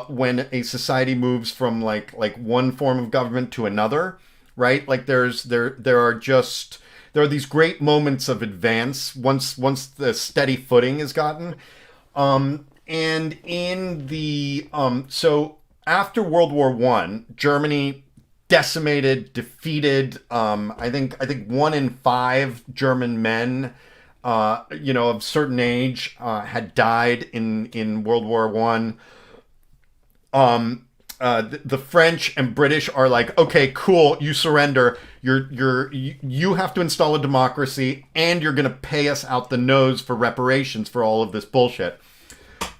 when a society moves from like one form of government to another, right? Like there are these great moments of advance once the steady footing is gotten. And in the so after World War I, Germany decimated, defeated. I think 1 in 5 German men, of certain age, had died in World War I. The French and British are like, okay, cool, you surrender. You have to install a democracy, and you're gonna pay us out the nose for reparations for all of this bullshit.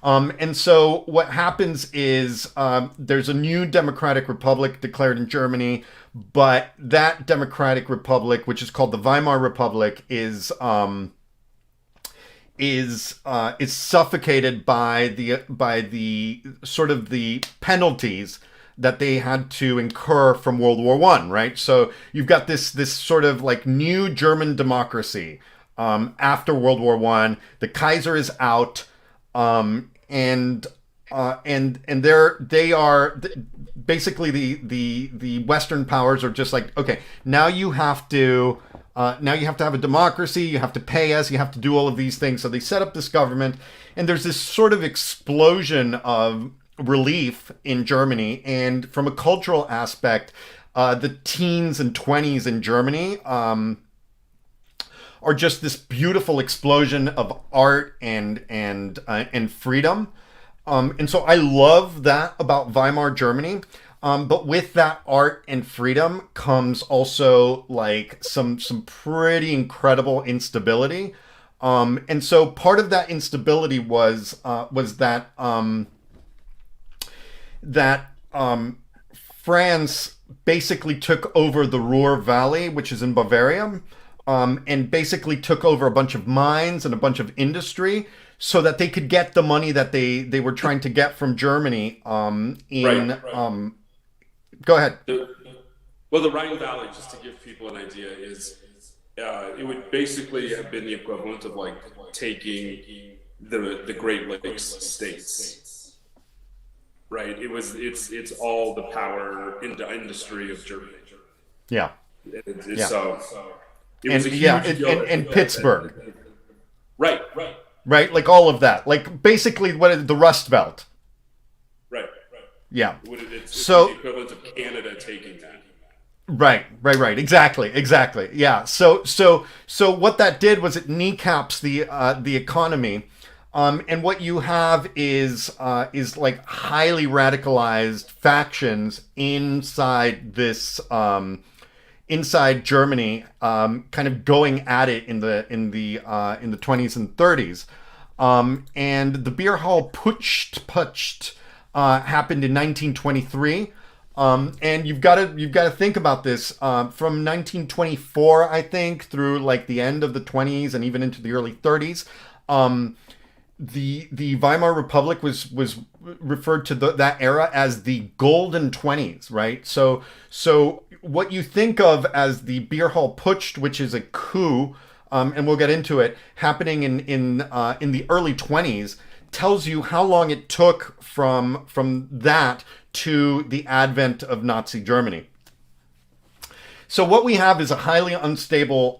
And so what happens is there's a new democratic republic declared in Germany, but that democratic republic, which is called the Weimar Republic, is suffocated by the sort of the penalties that they had to incur from World War I, right? So you've got this sort of like new German democracy after World War I. The Kaiser is out. And they are basically the Western powers are just like, okay, now you have to have a democracy, you have to pay us, you have to do all of these things. So they set up this government, and there's this sort of explosion of relief in Germany, and from a cultural aspect, the teens and 20s in Germany are just this beautiful explosion of art and freedom. And so I love that about Weimar Germany. But with that art and freedom comes also like some pretty incredible instability. And so part of that instability was that France basically took over the Ruhr Valley, which is in Bavaria, and basically took over a bunch of mines and a bunch of industry so that they could get the money that they were trying to get from Germany. Go ahead. The Rhine Valley, just to give people an idea, is it would basically have been the equivalent of like taking the Great Lakes states, right? It's all the power industry of Germany. Yeah. So it was a huge deal. And Pittsburgh. Right. Like all of that, like basically the Rust Belt. Right. Yeah. It's the equivalent of Canada taking that. Right. Exactly. Yeah. So what that did was it kneecaps the economy, and what you have is like highly radicalized factions inside this inside Germany, kind of going at it in the 20s and 30s, and the beer hall Putsch happened in 1923. And you've got to think about this from 1924, I think, through like the end of the 20s and even into the early 30s. The Weimar Republic was referred to that era as the Golden 20s, right? So what you think of as the beer hall Putsch, which is a coup, and we'll get into it, happening in the early 20s, tells you how long it took from that to the advent of Nazi Germany. So what we have is a highly unstable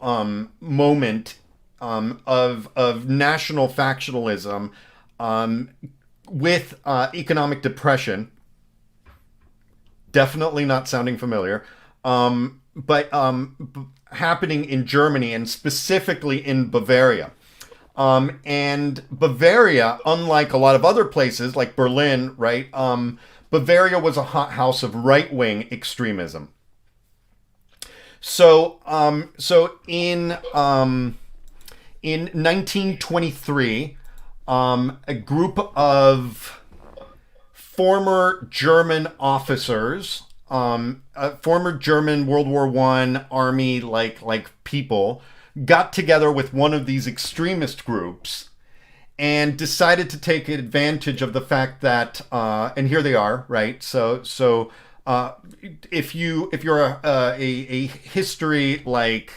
moment of national factionalism with economic depression. Definitely not sounding familiar, but happening in Germany and specifically in Bavaria. And Bavaria, unlike a lot of other places like Berlin, right? Bavaria was a hothouse of right-wing extremism. So in 1923, a group of former German officers, former German World War I army like people, got together with one of these extremist groups and decided to take advantage of the fact that, and here they are, right? So if you're a history like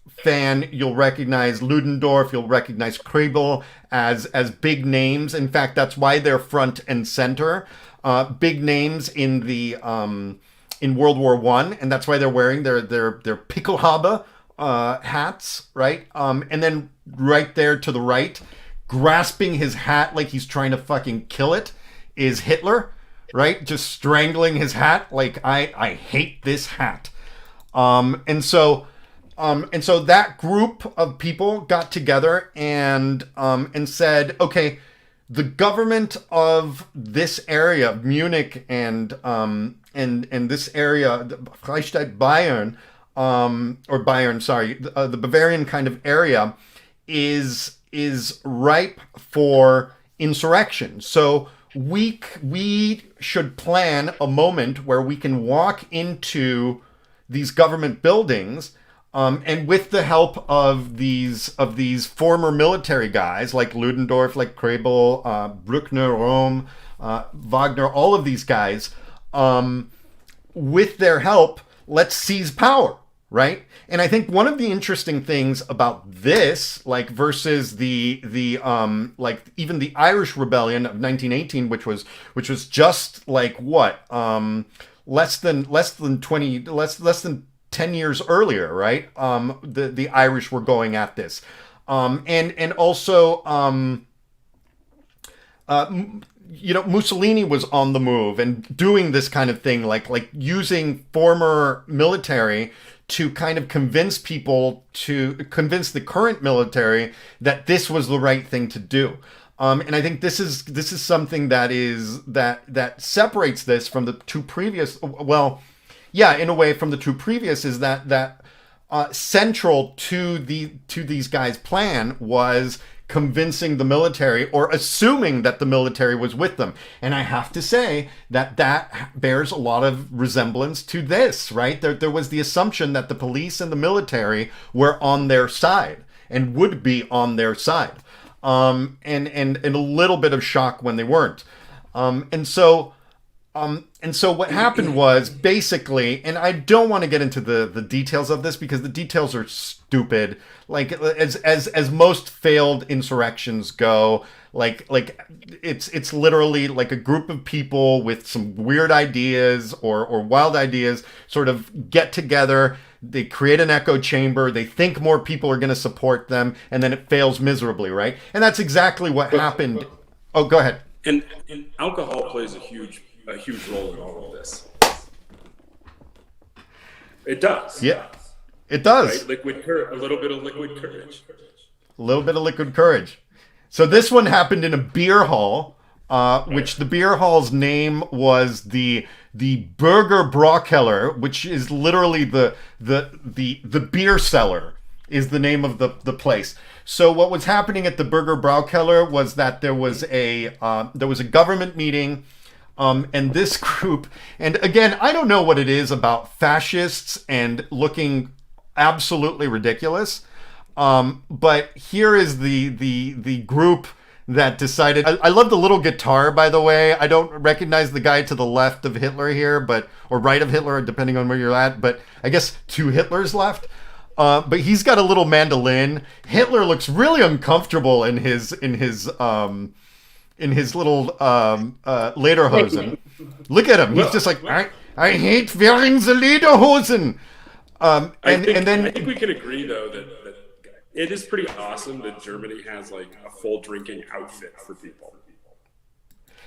fan, you'll recognize Ludendorff, you'll recognize Krebel as big names. In fact, that's why they're front and center, big names in the in World War I, and that's why they're wearing their Pickelhaube hats, right? And then right there to the right, grasping his hat like he's trying to fucking kill it, is Hitler, right? Just strangling his hat like I hate this hat. And so that group of people got together and said, okay, the government of this area, Munich and this area, Freistaat Bayern, or Bayern, sorry, the Bavarian kind of area is ripe for insurrection. So we should plan a moment where we can walk into these government buildings, and with the help of these former military guys like Ludendorff, like Krebel, Bruckner, Röhm, Wagner, all of these guys, with their help, let's seize power. Right? And I think one of the interesting things about this, like versus the like even the Irish Rebellion of 1918, which was just like what less than 10 years earlier, right? The Irish were going at this, and also Mussolini was on the move and doing this kind of thing, like using former military to kind of convince the current military that this was the right thing to do. And I think this is something that separates this from the two previous. Well, yeah, in a way, from the two previous, is that central to these guys' plan was convincing the military, or assuming that the military was with them. And I have to say that bears a lot of resemblance to this, right? There was the assumption that the police and the military were on their side and would be on their side. And a little bit of shock when they weren't. And so what happened was, basically, and I don't want to get into the details of this because the details are stupid. Like as most failed insurrections go, like it's literally like a group of people with some weird ideas or wild ideas sort of get together. They create an echo chamber. They think more people are going to support them, and then it fails miserably, right? And that's exactly what happened. Oh, go ahead. And alcohol plays a huge role in all of this. It does. Yeah, it does. Right? A little bit of liquid courage. A little bit of liquid courage. So this one happened in a beer hall, which the beer hall's name was the Burger Braukeller, which is literally the beer cellar is the name of the place. So what was happening at the Burger Braukeller was that there was a government meeting, and this group, and again, I don't know what it is about fascists and looking absolutely ridiculous, but here is the group that decided. I love the little guitar, by the way. I don't recognize the guy to the left of Hitler here, or right of Hitler, depending on where you're at, but I guess to Hitler's left. But he's got a little mandolin. Hitler looks really uncomfortable in his little lederhosen. Look at him. He's just like, I hate wearing the lederhosen. I think we can agree, though, that it is pretty awesome that Germany has like a full drinking outfit for people.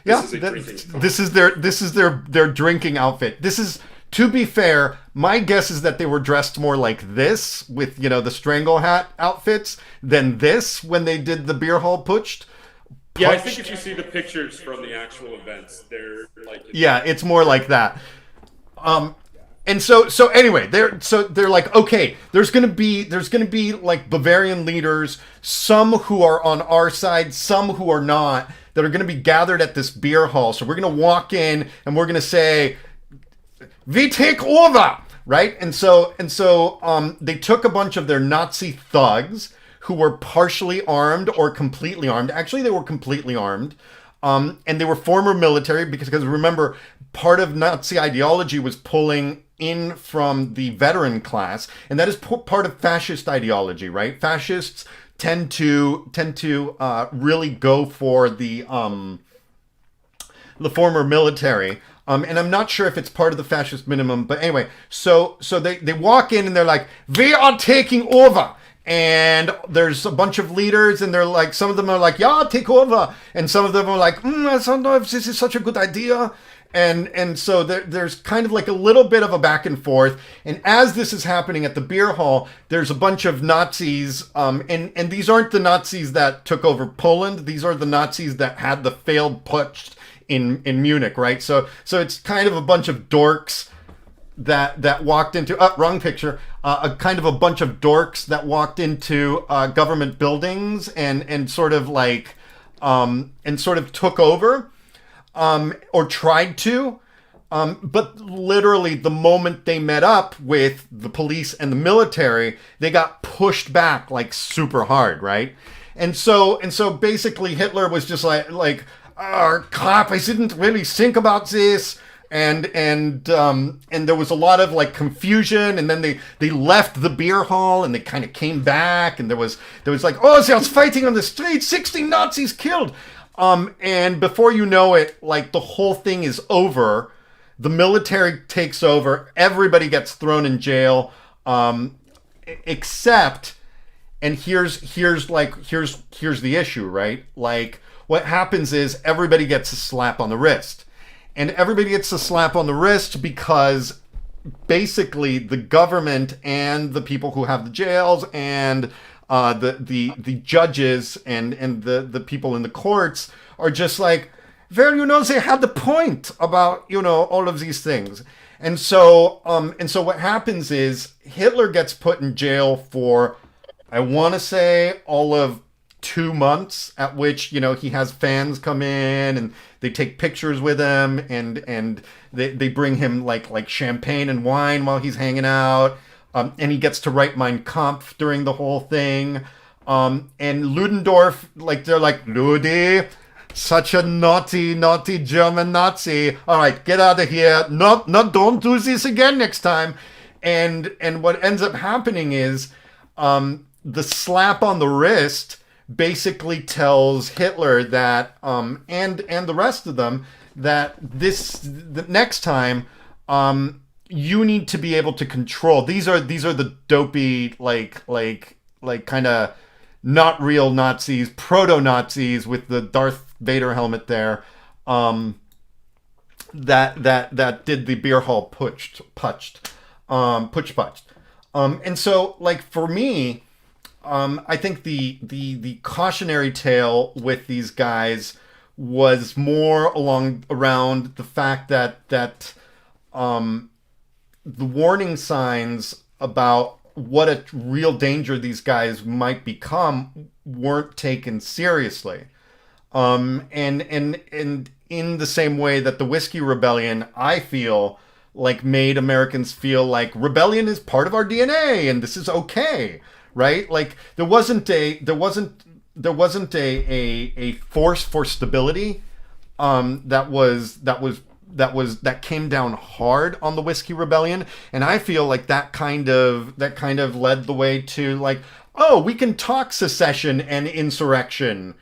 This is their drinking outfit. This is, to be fair, my guess is that they were dressed more like this with, the strangle hat outfits than this when they did the beer hall Putsch. Yeah, I think if you see the pictures from the actual events, they're like... Yeah, it's more like that. And so anyway, they're like, okay, there's gonna be like Bavarian leaders, some who are on our side, some who are not, that are gonna be gathered at this beer hall. So we're gonna walk in and we're gonna say, "We take over," right? And so they took a bunch of their Nazi thugs who were partially armed or completely armed. Actually, they were completely armed. And they were former military because remember, part of Nazi ideology was pulling in from the veteran class, and that is part of fascist ideology, right? Fascists tend to really go for the former military. And I'm not sure if it's part of the fascist minimum, but anyway, so they walk in and they're like, "We are taking over." And there's a bunch of leaders, and they're like, some of them are like, "Yeah, take over," and some of them are like, "I don't know if this is such a good idea." And so there's kind of like a little bit of a back and forth. And as this is happening at the beer hall, there's a bunch of Nazis, and these aren't the Nazis that took over Poland. These are the Nazis that had the failed Putsch in Munich, right? So it's kind of a bunch of dorks that walked into wrong picture. A kind of a bunch of dorks that walked into government buildings and sort of took over, or tried to. But literally the moment they met up with the police and the military, they got pushed back like super hard, right? And so basically Hitler was just like, "Oh, crap, I didn't really think about this." And there was a lot of like confusion, and then they left the beer hall and they kind of came back, and there was like, "Oh, there's fighting on the street, 16 Nazis killed." And before you know it, like the whole thing is over. The military takes over. Everybody gets thrown in jail, except, and here's the issue, right? Like what happens is everybody gets a slap on the wrist. And everybody gets a slap on the wrist because basically the government and the people who have the jails and the judges and the people in the courts are just like, well, they had the point about, all of these things. And so what happens is Hitler gets put in jail for, I want to say, all of 2 months, at which, he has fans come in and they take pictures with him and they bring him like champagne and wine while he's hanging out. And he gets to write Mein Kampf during the whole thing. And Ludendorff, they're like, Ludi, such a naughty German Nazi. All right, get out of here. No, don't do this again next time. And what ends up happening is the slap on the wrist basically tells Hitler that, and the rest of them, that the next time, you need to be able to control. These are the dopey, kind of not real Nazis, proto-Nazis with the Darth Vader helmet there, that did the beer hall Putsch. And so, for me, I think the cautionary tale with these guys was more around the fact that the warning signs about what a real danger these guys might become weren't taken seriously. And in the same way that the Whiskey Rebellion, I feel made Americans feel like rebellion is part of our DNA and this is okay. Right? There wasn't a force for stability that came down hard on the Whiskey Rebellion, and I feel like that kind of led the way to we can talk secession and insurrection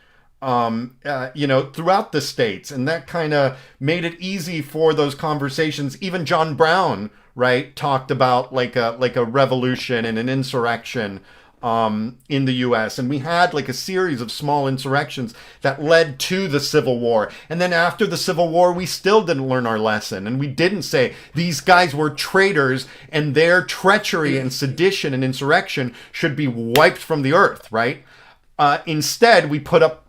throughout the states, and that kind of made it easy for those conversations. Even John Brown, right, talked about a revolution and an insurrection in the U.S. And we had a series of small insurrections that led to the Civil War. And then after the Civil War, we still didn't learn our lesson. And we didn't say these guys were traitors and their treachery and sedition and insurrection should be wiped from the earth, right? Instead, we put up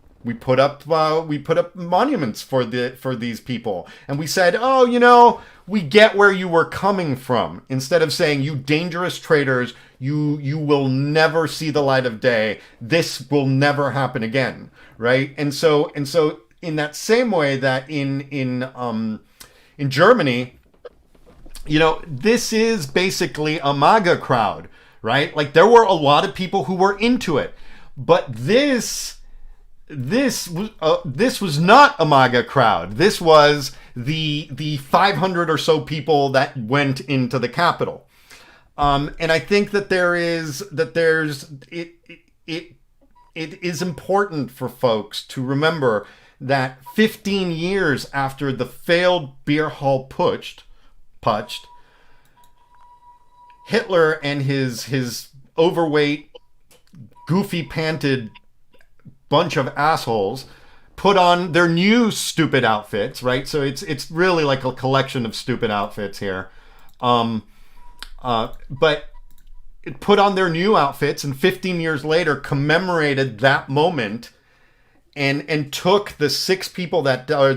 monuments for these people. And we said, we get where you were coming from. Instead of saying, you dangerous traitors, you will never see the light of day. This will never happen again, right? And so in that same way that in Germany, this is basically a MAGA crowd, right? There were a lot of people who were into it, but this was not a MAGA crowd. This was the 500 or so people that went into the Capitol. And I think that it is important for folks to remember that 15 years after the failed beer hall Putsch, Hitler and his overweight, goofy panted bunch of assholes put on their new stupid outfits, right? So it's really like a collection of stupid outfits here. But it put on their new outfits and 15 years later commemorated that moment and took the 6 people that are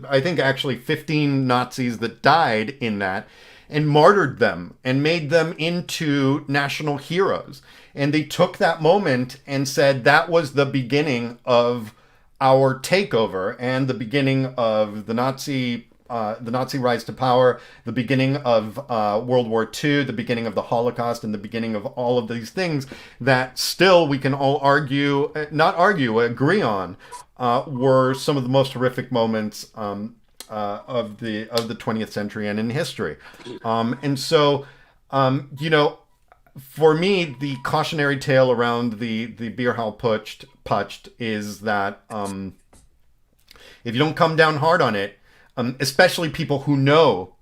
I think actually 15 Nazis that died in that and martyred them and made them into national heroes. And they took that moment and said that was the beginning of our takeover and the beginning of the Nazi rise to power, the beginning of World War II, the beginning of the Holocaust, and the beginning of all of these things that still we can all agree on, were some of the most horrific moments of the 20th century and in history. And so, for me, the cautionary tale around the beer hall Putsch is that if you don't come down hard on it, especially people who know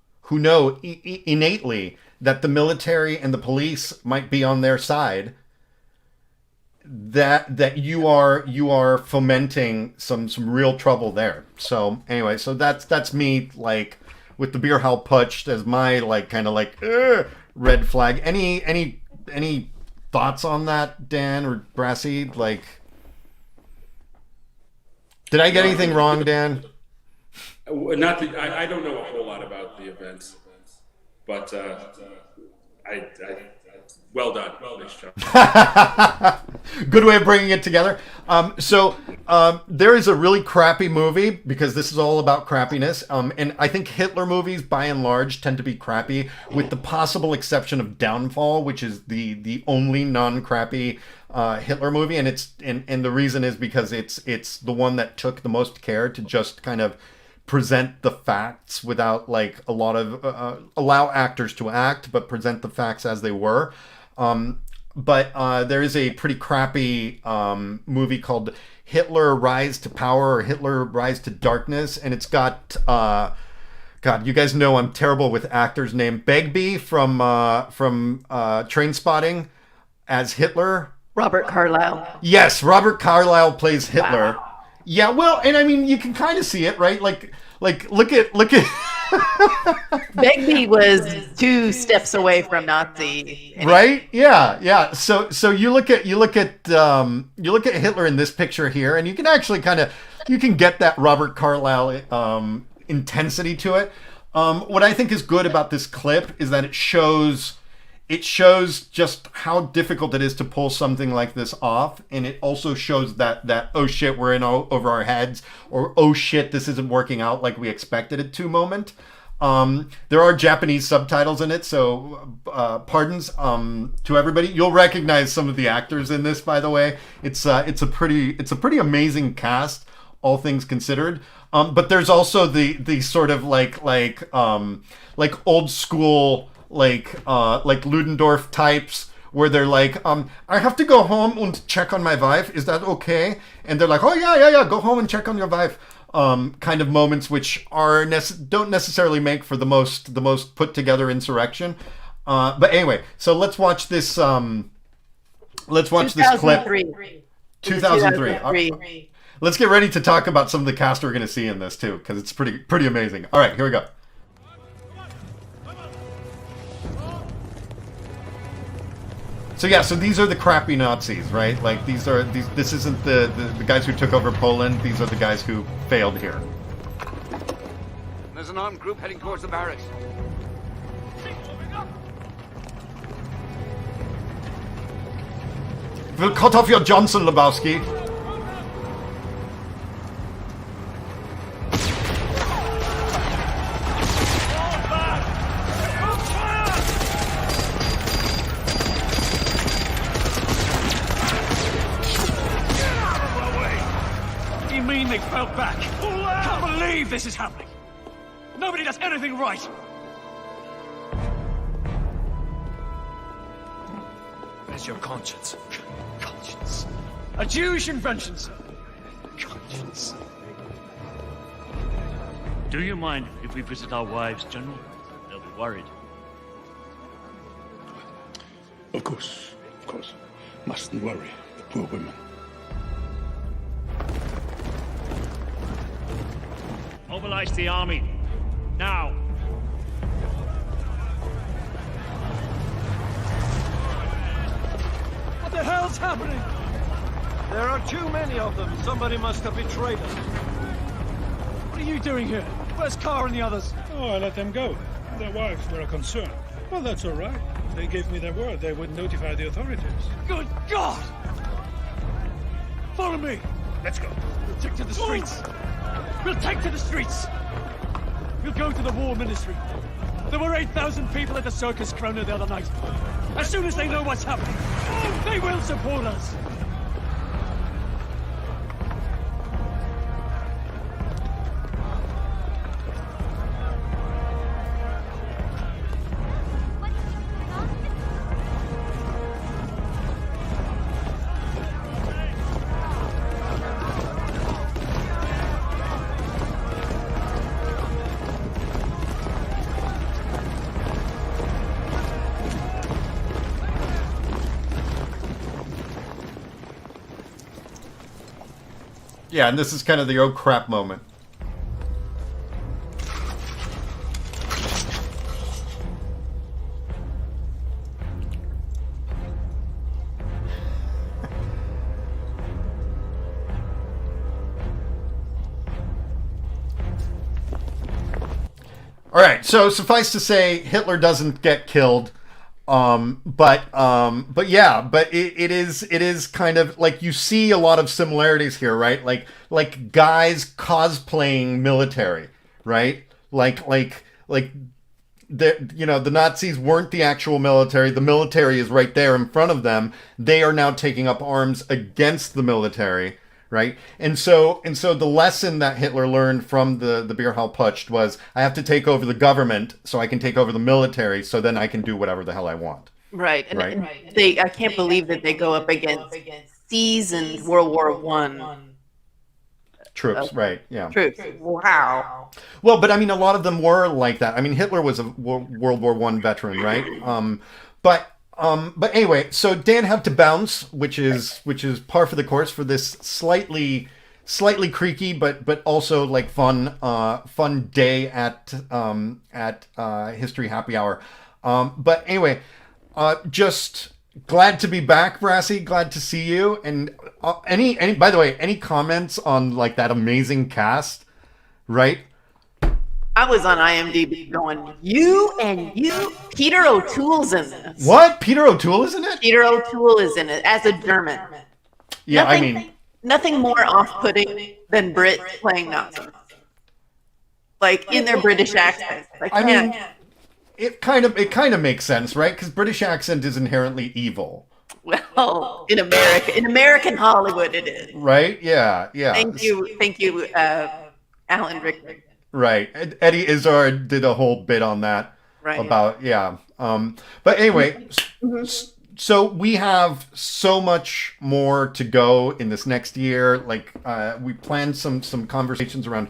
innately that the military and the police might be on their side, that you are fomenting some real trouble there. So anyway, so that's me, like, with the beer hall Putsch as my, like, kind of like red flag. Any thoughts on that, Dan or Brassy? Like, did I get anything wrong, Dan? I don't know a whole lot about the events, but I well done. Nice job. Good way of bringing it together. So there is a really crappy movie, because this is all about crappiness. And I think Hitler movies, by and large, tend to be crappy, with the possible exception of Downfall, which is the only non-crappy Hitler movie. And the reason is because it's the one that took the most care to just kind of present the facts without, like, a lot of allow actors to act, but present the facts as they were. But there is a pretty crappy movie called Hitler Rise to Power, or Hitler Rise to Darkness, and it's got God, you guys know I'm terrible with actors' name. Begbie from Trainspotting as Hitler. Robert Carlyle. Yes, Robert Carlyle plays Hitler. Wow. Yeah, well, and I mean, you can kind of see it, right? Like look at. Begbie was 2 steps away from Nazi. Right? Yeah. So you look at Hitler in this picture here, and you can actually you can get that Robert Carlyle intensity to it. What I think is good about this clip is that it shows just how difficult it is to pull something like this off, and it also shows that oh shit, we're in over our heads, or oh shit, this isn't working out like we expected it to moment. There are Japanese subtitles in it, so pardons to everybody. You'll recognize some of the actors in this, by the way. It's a pretty amazing cast, all things considered. But there's also the sort of like old school like Ludendorff types, where they're like, I have to go home and check on my wife. Is that okay? And they're like, oh yeah, go home and check on your wife. Kind of moments which don't necessarily make for the most put together insurrection. But anyway, so let's watch this. Let's watch this clip. 2003. Let's get ready to talk about some of the cast we're going to see in this too, because it's pretty amazing. All right, here we go. So yeah, so these are the crappy Nazis, right? Like this isn't the guys who took over Poland. These are the guys who failed here. There's an armed group heading towards the barracks. We'll cut off your Johnson, Lebowski. They fell back. Can't believe this is happening. Nobody does anything right. Where's your conscience? Conscience. A Jewish invention, sir. Conscience. Do you mind if we visit our wives, General? They'll be worried. Of course. Mustn't worry the poor women. Mobilize the army. Now. What the hell's happening? There are too many of them. Somebody must have betrayed us. What are you doing here? Where's Carr and the others? Oh, I let them go. Their wives were a concern. Well, that's all right. They gave me their word they would notify the authorities. Good God! Follow me. Let's go. We'll take to the streets. We'll take to the streets. We'll go to the war ministry. There were 8,000 people at the Circus Krona the other night. As soon as they know what's happening, they will support us. Yeah, and this is kind of the oh crap moment. All right, so suffice to say, Hitler doesn't get killed, but it is kind of like you see a lot of similarities here, right? Like guys cosplaying military, right? Like the Nazis weren't the actual military. The military is right there in front of them. They are now taking up arms against the military. Right, and so the lesson that Hitler learned from the beer hall Putsch was I have to take over the government so I can take over the military so then I can do whatever the hell I want. Right, and I can't believe that they go up against seasoned World War I troops, right? Yeah, troops. Wow. Well, but I mean, a lot of them were like that. I mean, Hitler was a World War I veteran, right? But anyway, so Dan had to bounce, which is par for the course for this slightly creaky, but also like fun day at History Happy Hour. But anyway, just glad to be back, Brassy. Glad to see you. And any by the way, any comments on like that amazing cast, right? I was on IMDb going, you. Peter O'Toole's in this. What? Peter O'Toole is in it? Peter O'Toole is in it as a German. Yeah, nothing more off-putting than Brits playing Nazis. Like in their British accent. It kind of makes sense, right? Because British accent is inherently evil. Well, in American Hollywood, it is. Right? Yeah. Thank you, Alan Rickman. Right. Eddie Izzard did a whole bit on that. Right. About, yeah. But anyway, so we have so much more to go in this next year. Like, we planned some conversations around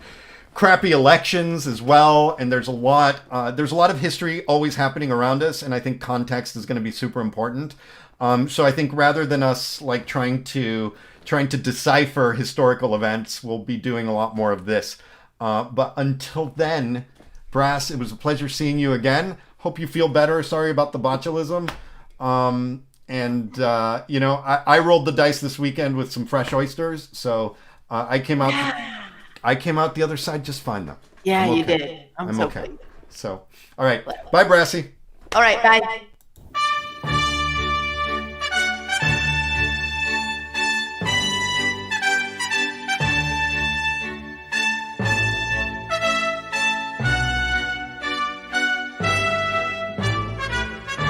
crappy elections as well. And there's a lot of history always happening around us. And I think context is going to be super important. So I think rather than us like trying to decipher historical events, we'll be doing a lot more of this. But until then, Brass, it was a pleasure seeing you again. Hope you feel better. Sorry about the botulism. I rolled the dice this weekend with some fresh oysters, so I came out the other side just fine though. Yeah, you did. I'm so okay. pleased. So, all right. Bye, Brassy. All right, bye.